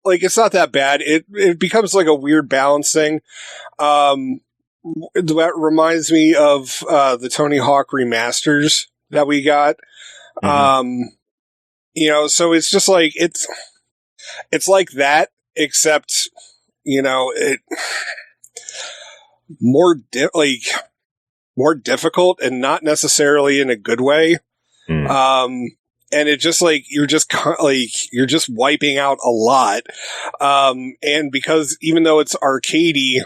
like, it's not that bad. It becomes like a weird balancing. That reminds me of the Tony Hawk remasters that we got. Mm-hmm. You know, so it's just like it's like that, except, you know, it more difficult, and not necessarily in a good way. Mm. And it just, like, you're just wiping out a lot. And because even though it's arcadey,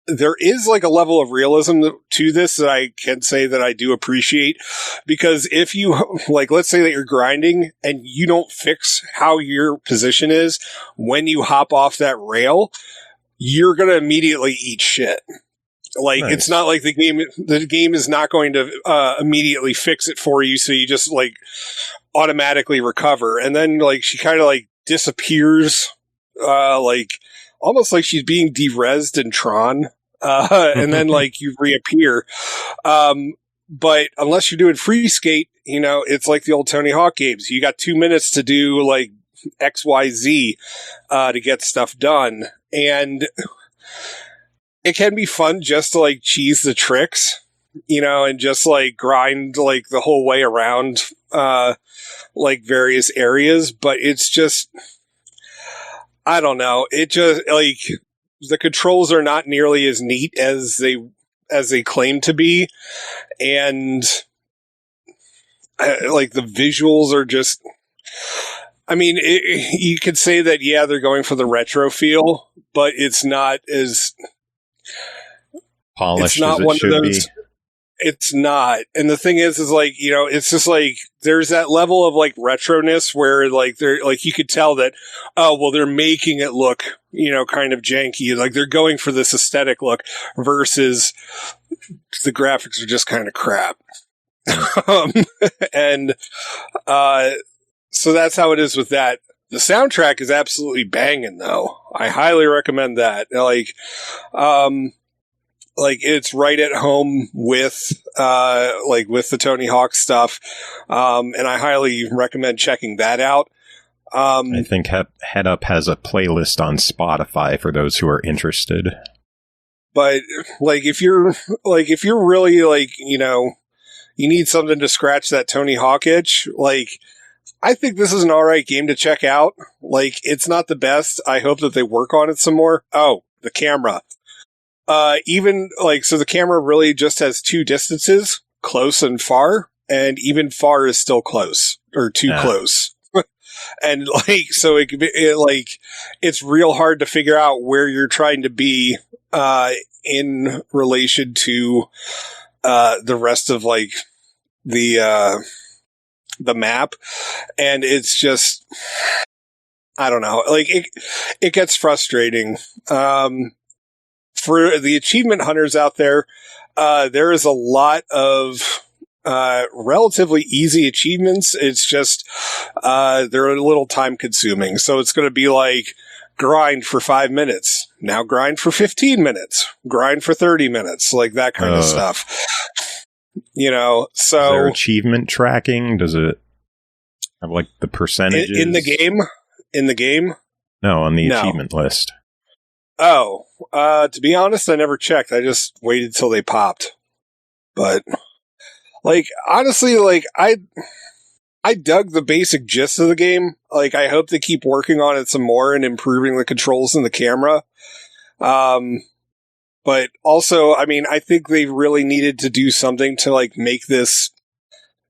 there is, like, a level of realism to this that I can say that I do appreciate. Because if you, like, let's say that you're grinding and you don't fix how your position is when you hop off that rail, you're going to immediately eat shit. Like, nice. It's not like the game is not going to immediately fix it for you, so you just, like, automatically recover. And then, like, she kind of, like, disappears, like, almost like she's being de-rezzed in Tron, and then, like, you reappear. But unless you're doing free skate, you know, it's like the old Tony Hawk games. You got 2 minutes to do, like, XYZ to get stuff done. And it can be fun just to, like, cheese the tricks, you know, and just, like, grind, like, the whole way around, like, various areas. But it's just, I don't know. It just, like, the controls are not nearly as neat as they claim to be. And, like, the visuals are just, I mean, you could say that, yeah, they're going for the retro feel, but it's not as polished as it should be. It's not. And the thing is like, you know, it's just like, there's that level of, like, retroness where, like, they're, like, you could tell that, oh, well, they're making it look, you know, kind of janky. Like, they're going for this aesthetic look versus the graphics are just kind of crap. And, so that's how it is with that. The soundtrack is absolutely banging, though. I highly recommend that. Like, it's right at home with, like, with the Tony Hawk stuff. And I highly recommend checking that out. I think Headup has a playlist on Spotify for those who are interested. But, like, if you're really, like, you know, you need something to scratch that Tony Hawk itch, like, I think this is an alright game to check out. Like, it's not the best. I hope that they work on it some more. Oh, the camera. Even, like, so the camera really just has two distances, close and far, and even far is still close, or too close. And, like, so it's real hard to figure out where you're trying to be, in relation to, the rest of, like, the map. And it's just, I don't know, like, it gets frustrating. For the achievement hunters out there, there is a lot of relatively easy achievements. It's just they're a little time consuming. So it's going to be like, grind for 5 minutes. Now grind for 15 minutes. Grind for 30 minutes. Like that kind of stuff. You know, Is there so achievement tracking? Does it have like the percentages in the game? In the game? No, on the No. achievement list. Oh, to be honest, I never checked. I just waited till they popped. But like, honestly, like I dug the basic gist of the game. Like, I hope they keep working on it some more and improving the controls and the camera. But also, I mean, I think they really needed to do something to like make this,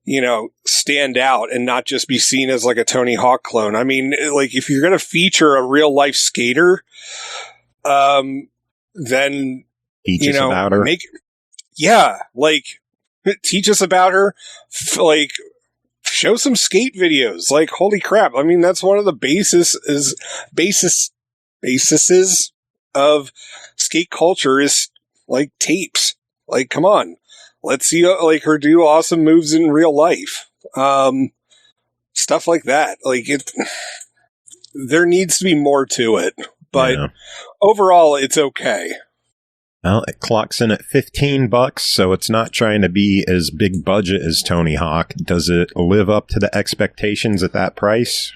you know, stand out and not just be seen as like a Tony Hawk clone. I mean, like if you're going to feature a real life skater, then Teach you us know, about her. like teach us about her, like show some skate videos. Like, holy crap! I mean, that's one of the bases of skate culture is like tapes. Like, come on, let's see like her do awesome moves in real life. Stuff like that. Like there needs to be more to it, but overall, it's okay. Well, it clocks in at $15, so it's not trying to be as big budget as Tony Hawk. Does it live up to the expectations at that price?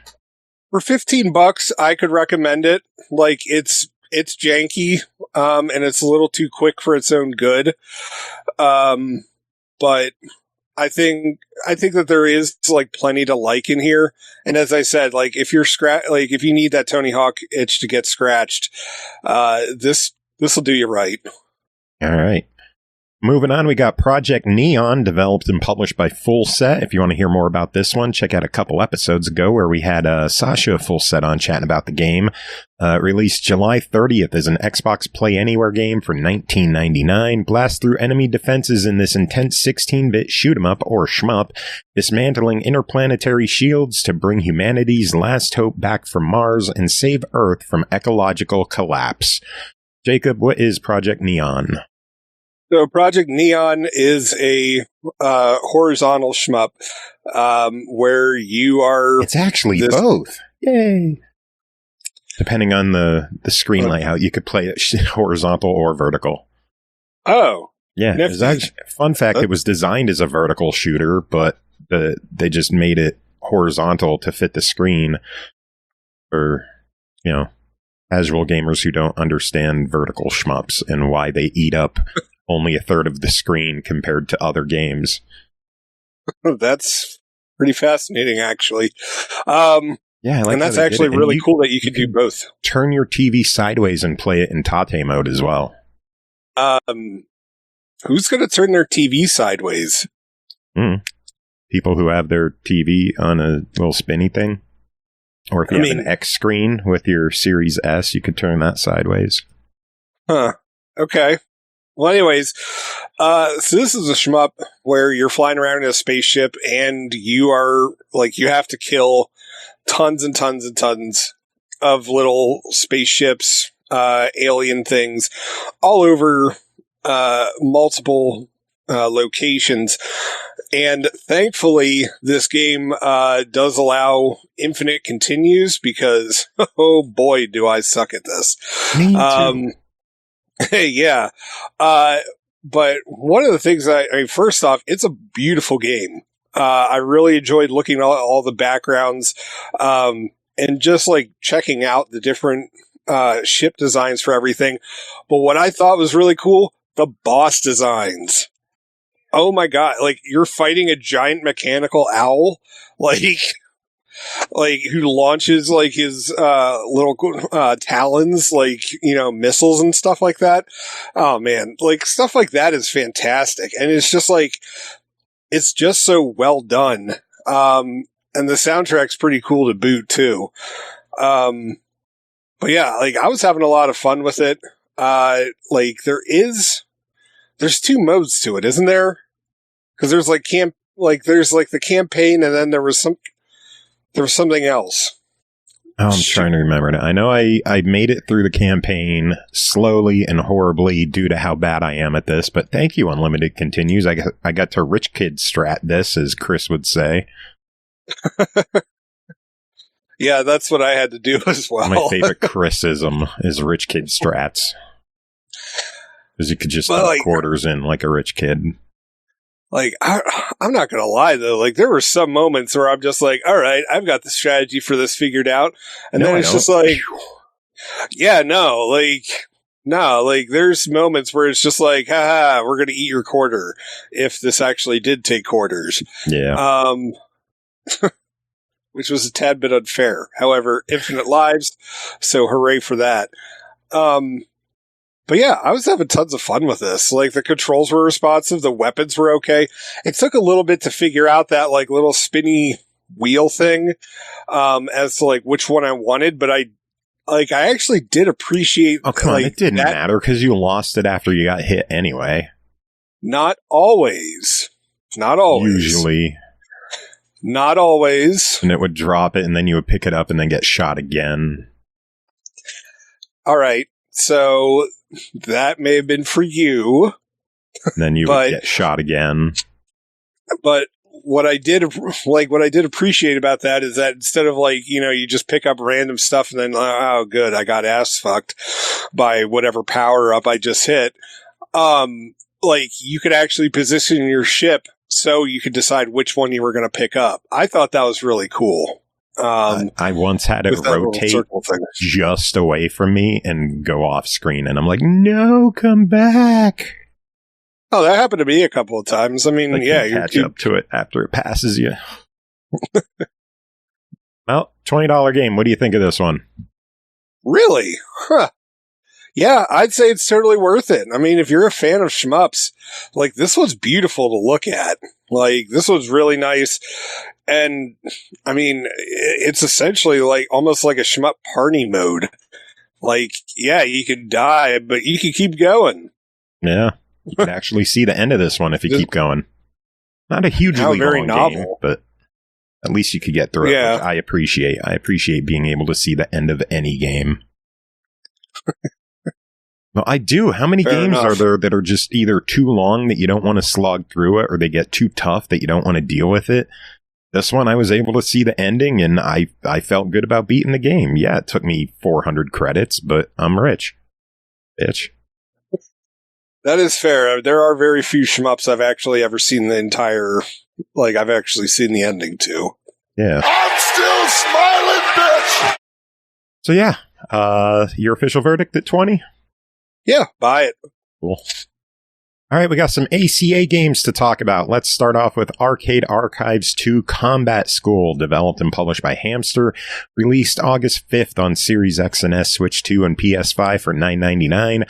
For $15, I could recommend it. Like, it's janky, and it's a little too quick for its own good. But I think that there is like plenty to like in here. And as I said, like if you're if you need that Tony Hawk itch to get scratched, this will do you right. All right. Moving on, we got Project Neon, developed and published by FULLSET. If you want to hear more about this one, check out a couple episodes ago where we had Sasha of FULLSET on chatting about the game. Released July 30th as an Xbox Play Anywhere game for $19.99. Blast through enemy defenses in this intense 16-bit shoot-'em-up or shmup, dismantling interplanetary shields to bring humanity's last hope back from Mars and save Earth from ecological collapse. Jacob, what is Project Neon? So Project Neon is a horizontal shmup where you are... It's actually both. Yay! Depending on the screen layout, you could play it horizontal or vertical. Oh. Yeah. It was actually, fun fact, it was designed as a vertical shooter, but they just made it horizontal to fit the screen for, you know, casual gamers who don't understand vertical shmups and why they eat up only a third of the screen compared to other games. That's pretty fascinating, actually. Yeah, I like and that's actually really cool that you could do both. Turn your TV sideways and play it in Tate mode as well. Who's going to turn their TV sideways? People who have their TV on a little spinny thing. Or if you have an X screen with your Series S, you could turn that sideways. Huh. Okay. Well, anyways, so this is a shmup where you're flying around in a spaceship and you are, like, you have to kill tons and tons and tons of little spaceships, alien things, all over multiple locations. And thankfully, this game does allow infinite continues because, oh boy, do I suck at this. Me too. Yeah. But one of the things I mean, first off, it's a beautiful game. I really enjoyed looking at all the backgrounds, and just like checking out the different, ship designs for everything. But what I thought was really cool, the boss designs. Oh my God. Like, you're fighting a giant mechanical owl, like who launches like his little talons, like, you know, missiles and stuff like that. Oh man, like stuff like that is fantastic, and it's just like it's just so well done. And the soundtrack's pretty cool to boot too. But yeah, like I was having a lot of fun with it. Like there's two modes to it, isn't there? Because there's like there's like the campaign, and then there was something else. Oh, I'm trying to remember it. I know I made it through the campaign slowly and horribly due to how bad I am at this, but thank you, Unlimited Continues. I got to rich kid strat this, as Chris would say. Yeah, that's what I had to do as well. My favorite Chrisism is rich kid strats. Because you could just put quarters in like a rich kid. Like, I'm not going to lie, though. Like, there were some moments where I'm just like, all right, I've got the strategy for this figured out. And then it's just like, yeah, no, there's moments where it's just like, haha, we're going to eat your quarter if this actually did take quarters. Yeah. Which was a tad bit unfair. However, infinite lives, so hooray for that. But yeah, I was having tons of fun with this. Like, the controls were responsive, the weapons were okay. It took a little bit to figure out that, like, little spinny wheel thing, as to, like, which one I wanted, but I actually did appreciate... Oh, come on, it didn't matter, because you lost it after you got hit anyway. Not always. Not always. Usually. Not always. And it would drop it, and then you would pick it up and then get shot again. All right, so... that may have been for you. And then you would get shot again. But what I did appreciate about that is that instead of, like, you know, you just pick up random stuff and then, oh, good, I got ass fucked by whatever power up I just hit. Like, you could actually position your ship so you could decide which one you were going to pick up. I thought that was really cool. I once had it rotate just away from me and go off screen, and I'm like, no, come back. Oh, that happened to me a couple of times. I mean, like, yeah, you catch up to it after it passes you. Well, $20 game. What do you think of this one? Really? Huh. Yeah, I'd say it's totally worth it. I mean, if you're a fan of shmups, like, this one's beautiful to look at. Like, this one's really nice. And, I mean, it's essentially like almost like a shmup party mode. Like, yeah, you could die, but you can keep going. Yeah, you can actually see the end of this one if you keep going. Not a hugely long game, but at least you could get through it, which I appreciate. I appreciate being able to see the end of any game. Well, I do. How many games are there that are just either too long that you don't want to slog through it, or they get too tough that you don't want to deal with it? This one, I was able to see the ending, and I felt good about beating the game. Yeah, it took me 400 credits, but I'm rich. Bitch. That is fair. There are very few shmups I've actually ever seen the entire... Like, I've actually seen the ending, too. Yeah. I'm still smiling, bitch! So, yeah. Your official verdict at 20? Yeah, buy it. Cool. All right, we got some ACA games to talk about. Let's start off with Arcade Archives 2 Combat School, developed and published by HAMSTER, released August 5th on Series X and S, Switch 2, and PS5 for $9.99.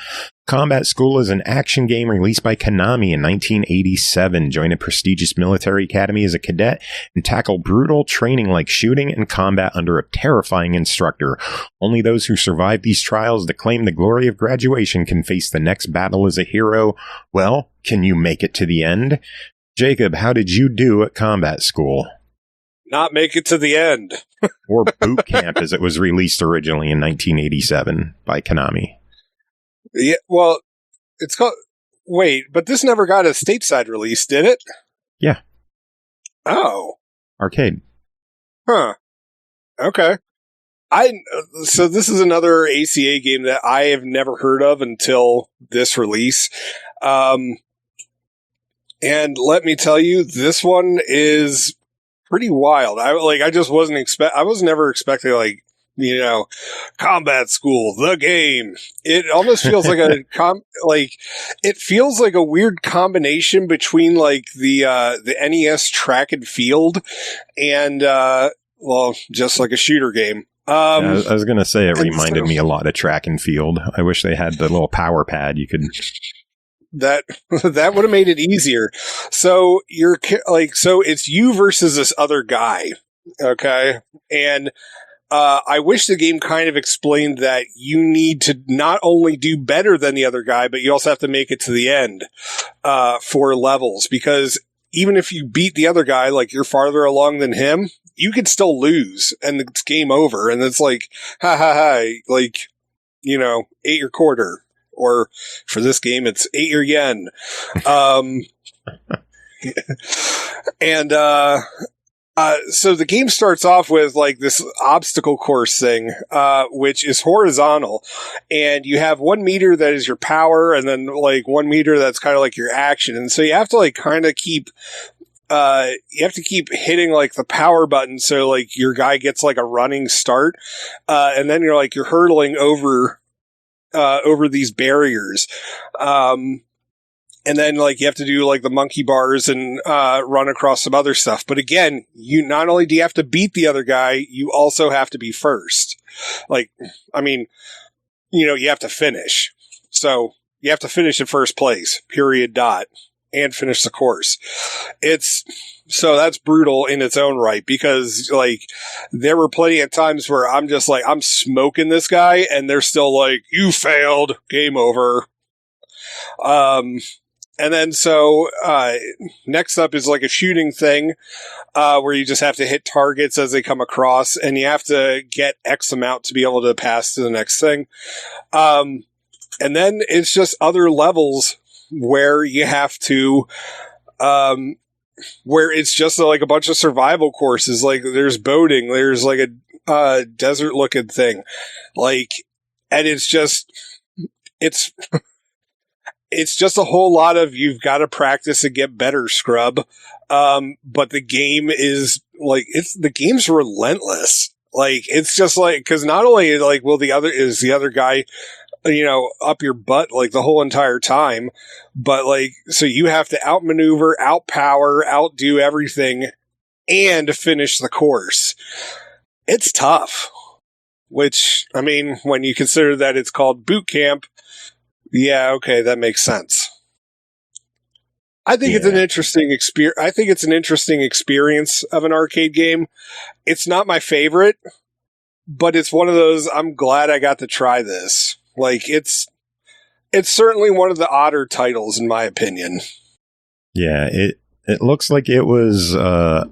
Combat School is an action game released by Konami in 1987. Join a prestigious military academy as a cadet and tackle brutal training like shooting and combat under a terrifying instructor. Only those who survive these trials to claim the glory of graduation can face the next battle as a hero. Well, can you make it to the end? Jacob, how did you do at Combat School? Not make it to the end. Or Boot Camp, as it was released originally in 1987 by Konami. Yeah, well, it's called... Wait, but this never got a stateside release, did it? Yeah. Oh. Arcade. Huh. Okay. So this is another ACA game that I have never heard of until this release. And let me tell you, this one is pretty wild. I just wasn't I was never expecting, like, you know, Combat School, the game. It almost feels like it feels like a weird combination between, like, the NES Track and Field and well, just like a shooter game. I was going to say it reminded me a lot of Track and Field. I wish they had the little power pad you could... That would have made it easier. So you're like, so it's you versus this other guy. Okay. And, I wish the game kind of explained that you need to not only do better than the other guy, but you also have to make it to the end, for levels, because even if you beat the other guy, like, you're farther along than him, you could still lose and it's game over. And it's like, ha ha ha, like, you know, 8 your quarter. Or for this game, it's 8 your yen. And So the game starts off with like this obstacle course thing, which is horizontal, and you have 1 meter that is your power, and then like 1 meter that's kind of like your action, and so you have to like kind of keep hitting like the power button so like your guy gets like a running start, and then you're hurtling over these barriers. And then, like, you have to do, like, the monkey bars and run across some other stuff. But again, you not only do you have to beat the other guy, you also have to be first. Like, I mean, you have to finish. So, you have to finish in first place, period, dot, and finish the course. So that's brutal in its own right, because, like, there were plenty of times where I'm just like, I'm smoking this guy, and they're still like, you failed, game over. And then next up is like a shooting thing, where you just have to hit targets as they come across, and you have to get X amount to be able to pass to the next thing. And then it's just other levels where you have to, where it's just like a bunch of survival courses. Like there's boating, there's like a desert looking thing, like, and it's just a whole lot of you've got to practice and get better, scrub. But the game is like, the game's relentless. Like, it's just like, cause not only like, the other guy, up your butt like the whole entire time, but like, so you have to outmaneuver, outpower, outdo everything and finish the course. It's tough, which, I mean, when you consider that it's called boot camp, yeah, okay, that makes sense. I think it's an interesting experience. I think it's an interesting experience of an arcade game. It's not my favorite, but it's one of those, I'm glad I got to try this. Like, it's certainly one of the odder titles, in my opinion. Yeah, it looks like it was a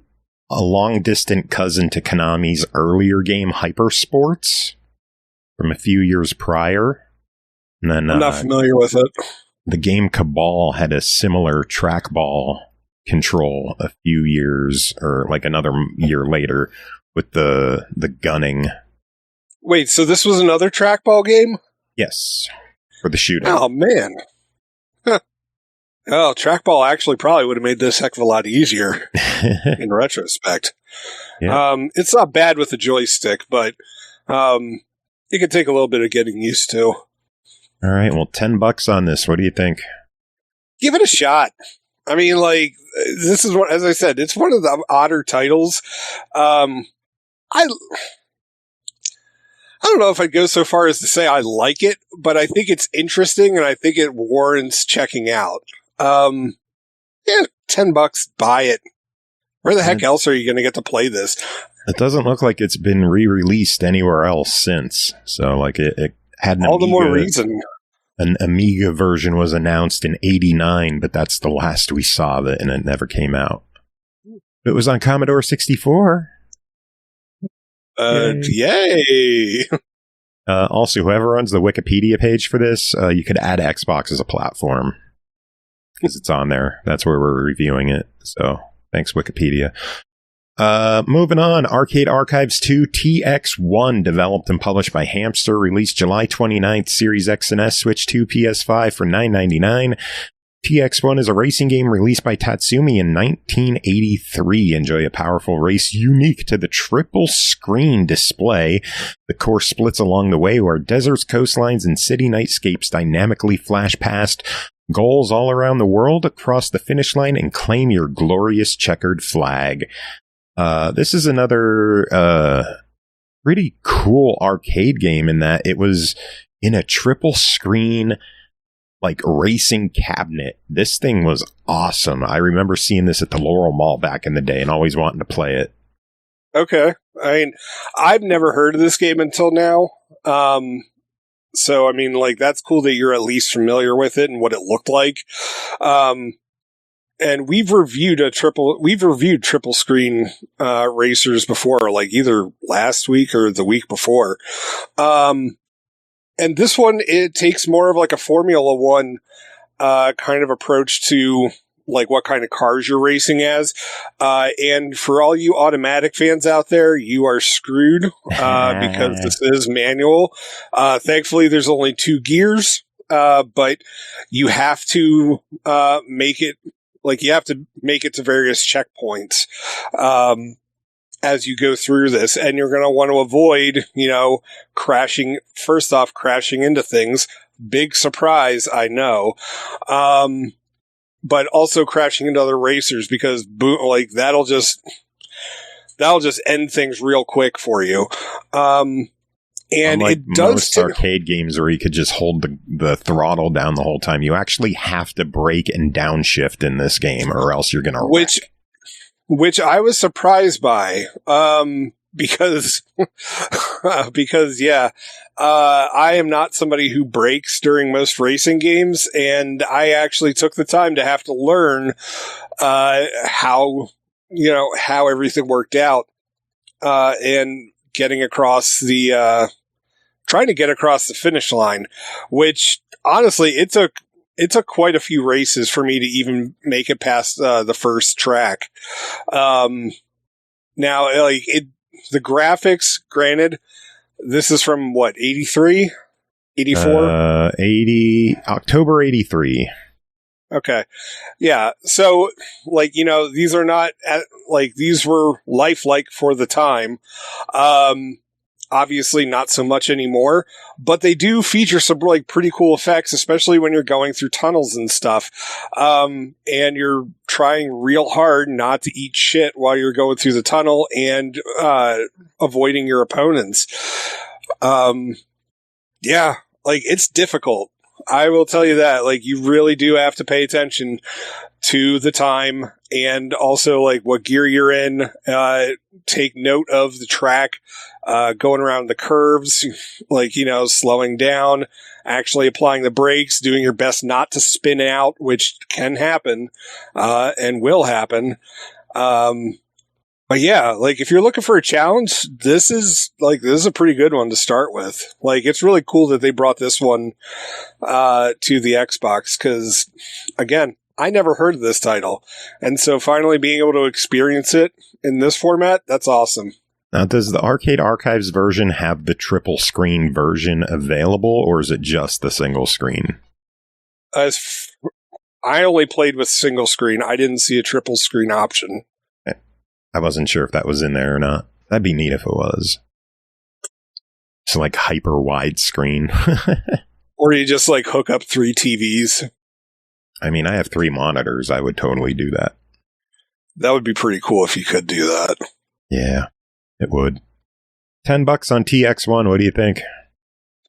long-distant cousin to Konami's earlier game, Hypersports, from a few years prior. And then, I'm not familiar with it. The game Cabal had a similar trackball control a few years, or like another year later, with the gunning. Wait, so this was another trackball game? Yes, for the shooting. Oh, man. Huh. Oh, trackball actually probably would have made this heck of a lot easier in retrospect. Yeah. It's not bad with the joystick, but it could take a little bit of getting used to. All right, well, $10 on this. What do you think? Give it a shot. I mean, like, this is what, as I said, it's one of the odder titles. I don't know if I'd go so far as to say I like it, but I think it's interesting and I think it warrants checking out. Yeah, $10, buy it. Where the heck else are you going to get to play this? It doesn't look like it's been re-released anywhere else since. So, like, it had an all the more reason. An Amiga version was announced in '89, but that's the last we saw of it, and it never came out. It was on Commodore 64. Yay! Also, whoever runs the Wikipedia page for this, you could add Xbox as a platform, because it's on there. That's where we're reviewing it. So, thanks, Wikipedia. Moving on, Arcade Archives 2 TX1, developed and published by HAMSTER, released July 29th, Series X and S, Switch 2, PS5 for $9.99. TX1 is a racing game released by Tatsumi in 1983. Enjoy a powerful race unique to the triple screen display. The course splits along the way where deserts, coastlines, and city nightscapes dynamically flash past. Goals all around the world, across the finish line, and claim your glorious checkered flag. This is another pretty cool arcade game in that it was in a triple screen, like, racing cabinet. This thing was awesome. I remember seeing this at the Laurel Mall back in the day and always wanting to play it. Okay. I mean, I've never heard of this game until now. So, I mean, like, that's cool that you're at least familiar with it and what it looked like. And we've reviewed triple screen racers before, like either last week or the week before. And this one, it takes more of like a Formula One kind of approach to like what kind of cars you're racing as. And for all you automatic fans out there, you are screwed because this is manual. Thankfully, there's only 2 gears, but you have to make it to various checkpoints as you go through this, and you're going to want to avoid, crashing into things. Big surprise, I know. But also crashing into other racers, because that'll just end things real quick for you. And unlike it does most arcade games where you could just hold the throttle down the whole time. You actually have to brake and downshift in this game, or else you're going to wreck. Which I was surprised by, because I am not somebody who brakes during most racing games, and I actually took the time to have to learn how everything worked out, and trying to get across the finish line, which honestly it took quite a few races for me to even make it past the first track. Now, the graphics, granted, this is from what, 83? 84? October 83. Okay. Yeah. So, these are not, these were lifelike for the time. Obviously not so much anymore, but they do feature some pretty cool effects, especially when you're going through tunnels and stuff. And you're trying real hard not to eat shit while you're going through the tunnel and avoiding your opponents. It's difficult. I will tell you that. You really do have to pay attention to the time, and also what gear you're in. Take note of the track, going around the curves, slowing down, actually applying the brakes, doing your best not to spin out, which can happen, and will happen. But yeah, if you're looking for a challenge, this is a pretty good one to start with. It's really cool that they brought this one to the Xbox, because again, I never heard of this title, and so finally being able to experience it in this format, that's awesome. Now, does the Arcade Archives version have the triple screen version available, or is it just the single screen? I only played with single screen. I didn't see a triple screen option. I wasn't sure if that was in there or not. That'd be neat if it was. It's hyper wide screen. Or you just hook up 3 TVs. I mean, I have 3 monitors. I would totally do that. That would be pretty cool if you could do that. Yeah, it would. $10 on TX1. What do you think?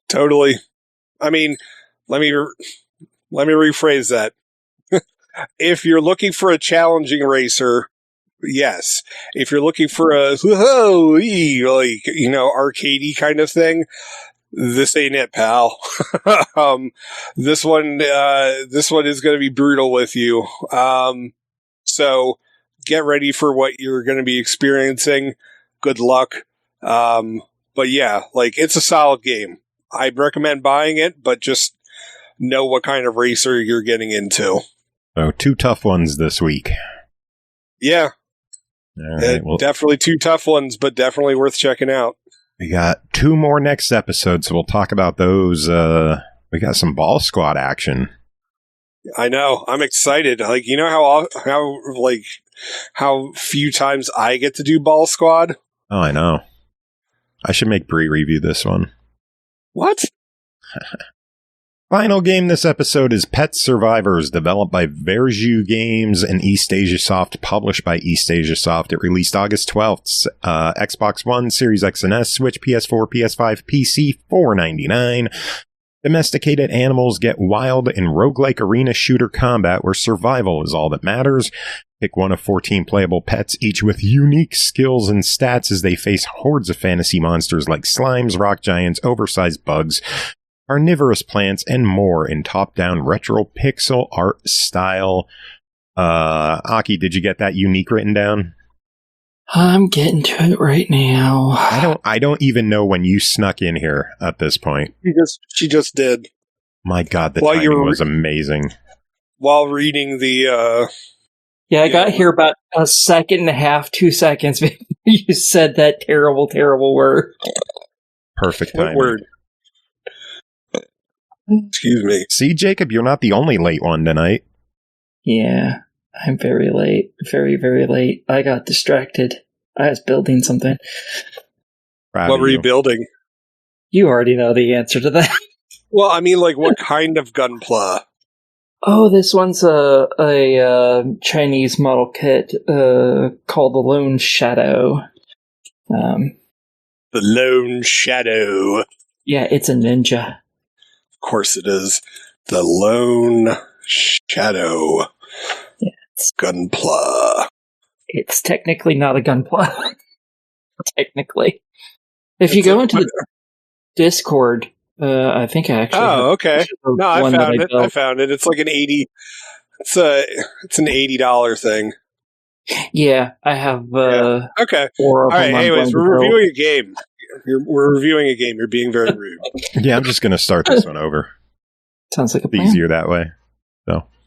Totally. I mean, let me rephrase that. If you're looking for a challenging racer, yes. If you're looking for a arcadey kind of thing, this ain't it, pal. This one is going to be brutal with you. So get ready for what you're going to be experiencing. Good luck. But yeah, it's a solid game. I'd recommend buying it, but just know what kind of racer you're getting into. So 2 tough ones this week. Yeah. All right, definitely 2 tough ones, but definitely worth checking out. We got 2 more next episode, so we'll talk about those. We got some Ball Squad action. I know. I'm excited. How few times I get to do Ball Squad? Oh, I know. I should make Bree review this one. What? Final game this episode is Pet Survivors, developed by Vergui Games and eastasiasoft, published by eastasiasoft. It released August 12th. Xbox One, Series X and S, Switch, PS4, PS5, PC, $4.99. Domesticated animals get wild in roguelike arena shooter combat where survival is all that matters. Pick one of 14 playable pets, each with unique skills and stats as they face hordes of fantasy monsters like slimes, rock giants, oversized bugs, carnivorous plants, and more in top-down retro pixel art style. Aki, did you get that unique written down? I'm getting to it right now. I don't even know when you snuck in here at this point. She just did. My God, the timing was amazing. while reading the. I got here about a second and a half, 2 seconds before you said that terrible, terrible word. Perfect What timing. word? Excuse me. See, Jacob, you're not the only late one tonight. Yeah, I'm very late. Very, very late. I got distracted. I was building something. Proud What of were you building? You already know the answer to that. Well, I mean, like, what kind of gunpla? Oh, this one's a Chinese model kit called the Lone Shadow. The Lone Shadow. Yeah, it's a ninja. Of course it is. The Lone Shadow. Yeah, Gunpla. it's technically not a gunpla. Technically. If you go into the Discord, I think I actually have okay. No, I one found that it. I found it. It's like an 80. It's an $80 thing. Yeah, I have Okay. 4 of All right. them. Anyways, we're reviewing a game. We're reviewing a game. You're being very rude. Yeah, I'm just going to start this one over. Sounds like a It's plan. easier that way.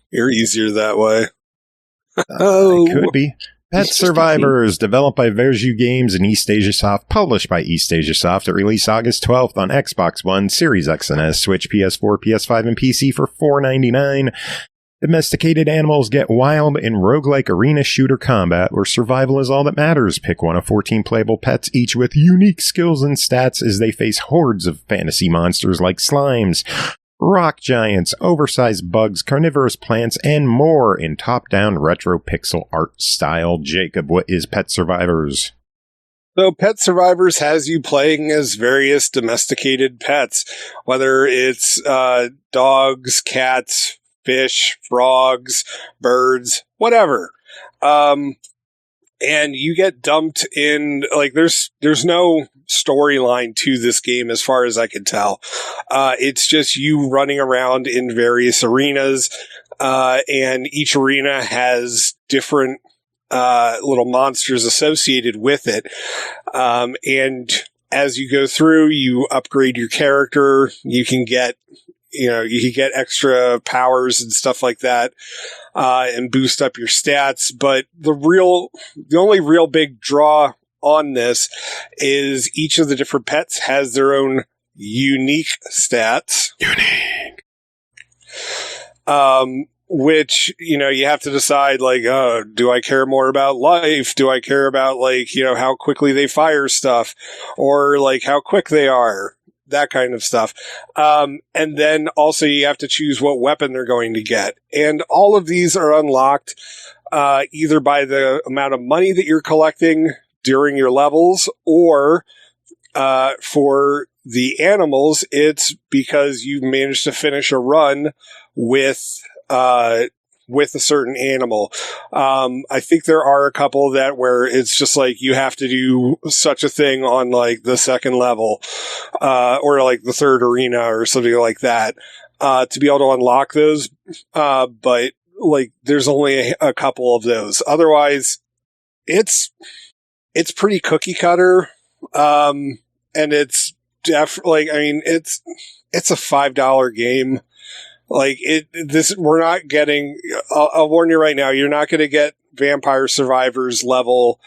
You're easier that way. It could be. Pet Survivors, developed by Vergui Games and EastasiaSoft, published by EastasiaSoft. It released August 12th on Xbox One, Series X and S, Switch, PS4, PS5, and PC for $4.99. Domesticated animals get wild in roguelike arena shooter combat, where survival is all that matters. Pick one of 14 playable pets, each with unique skills and stats as they face hordes of fantasy monsters like slimes, rock giants, oversized bugs, carnivorous plants, and more in top-down retro pixel art style. Jacob, what is Pet Survivors? So Pet Survivors has you playing as various domesticated pets, whether it's dogs, cats, fish, frogs, birds, whatever. And you get dumped in, like, there's no storyline to this game as far as I can tell. It's just you running around in various arenas, and each arena has different little monsters associated with it. And as you go through, you upgrade your character. You can get extra powers and stuff like that, and boost up your stats. But the only real big draw on this is each of the different pets has their own unique stats. Which, you have to decide, like, do I care more about life? Do I care about, like, how quickly they fire stuff? Or, like, how quick they are? That kind of stuff. And then also you have to choose what weapon they're going to get. And all of these are unlocked either by the amount of money that you're collecting during your levels, or for the animals, it's because you've managed to finish a run with a certain animal. I think there are a couple where it's just like you have to do such a thing on, like, the second level, or like the third arena or something like that, to be able to unlock those. But, like, there's only a couple of those. Otherwise, it's pretty cookie cutter. And it's it's a $5 game. Like, we're not getting, I'll warn you right now, you're not going to get Vampire Survivors level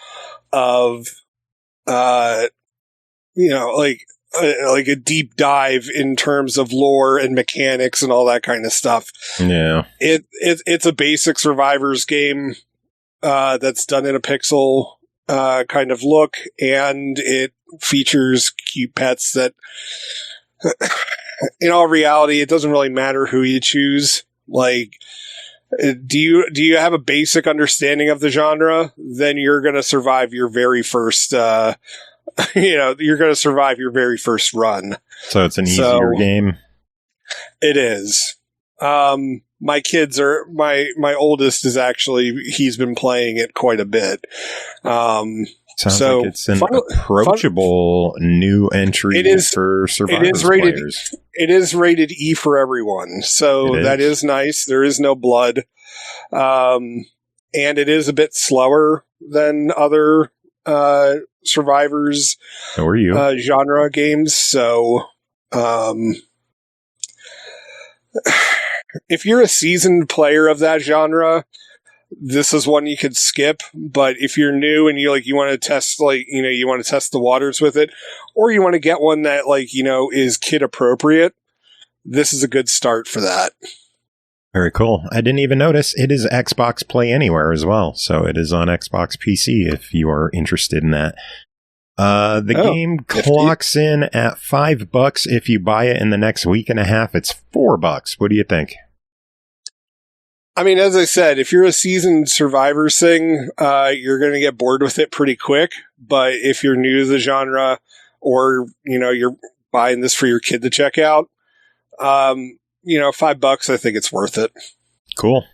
of, like a deep dive in terms of lore and mechanics and all that kind of stuff. Yeah. It's a basic Survivors game, that's done in a pixel, kind of look, and it features cute pets that, in all reality, it doesn't really matter who you choose. Like, do you have a basic understanding of the genre? Then you're going to survive your very first, you're going to survive your very first run. So it's an easier game? It is. My kids are, my oldest is actually, he's been playing it quite a bit. Sounds like it's an approachable new entry for Survivors players. It is rated E for everyone, so that is nice. There is no blood. And it is a bit slower than other Survivors genre games, so if you're a seasoned player of that genre, this is one you could skip. But if you're new and you want to test, you want to test the waters with it, or you want to get one that is kid appropriate, this is a good start for that. Very cool. I didn't even notice it is Xbox Play Anywhere as well. So it is on Xbox PC if you are interested in that. The game clocks in at $5 if you buy it in the next week and a half. It's $4. What do you think? I mean, as I said, if you're a seasoned Survivor thing, you're going to get bored with it pretty quick. But if you're new to the genre, or you're buying this for your kid to check out, $5, I think it's worth it. Cool.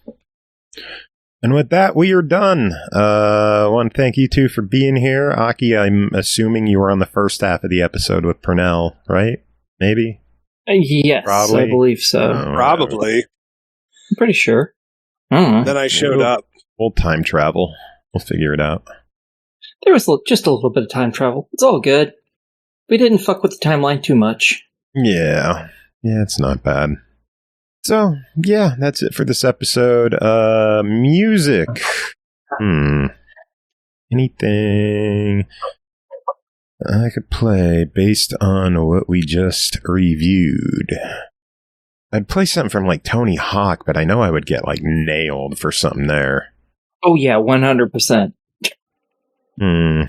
And with that, we are done. I want to thank you two for being here. Aki, I'm assuming you were on the first half of the episode with Pernell, right? Maybe? Yes, probably. I believe so. Probably. I'm pretty sure. Then I showed up. We'll time travel. We'll figure it out. There was just a little bit of time travel. It's all good. We didn't fuck with the timeline too much. Yeah. Yeah, it's not bad. So, yeah, that's it for this episode. Music. Anything I could play based on what we just reviewed? I'd play something from Tony Hawk, but I know I would get nailed for something there. Oh yeah, 100%. I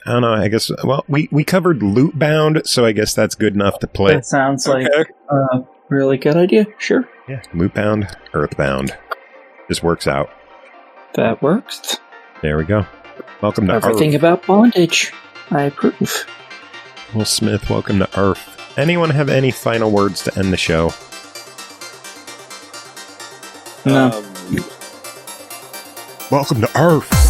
don't know, I guess, well, we covered Lootbound, so I guess that's good enough to play. That sounds like a really good idea, sure. Yeah, Lootbound, EarthBound. This works out. That works. There we go. Welcome to Everything Earth. About bondage. I approve. Will Smith, welcome to Earth. Anyone have any final words to end the show? No. Welcome to Earth.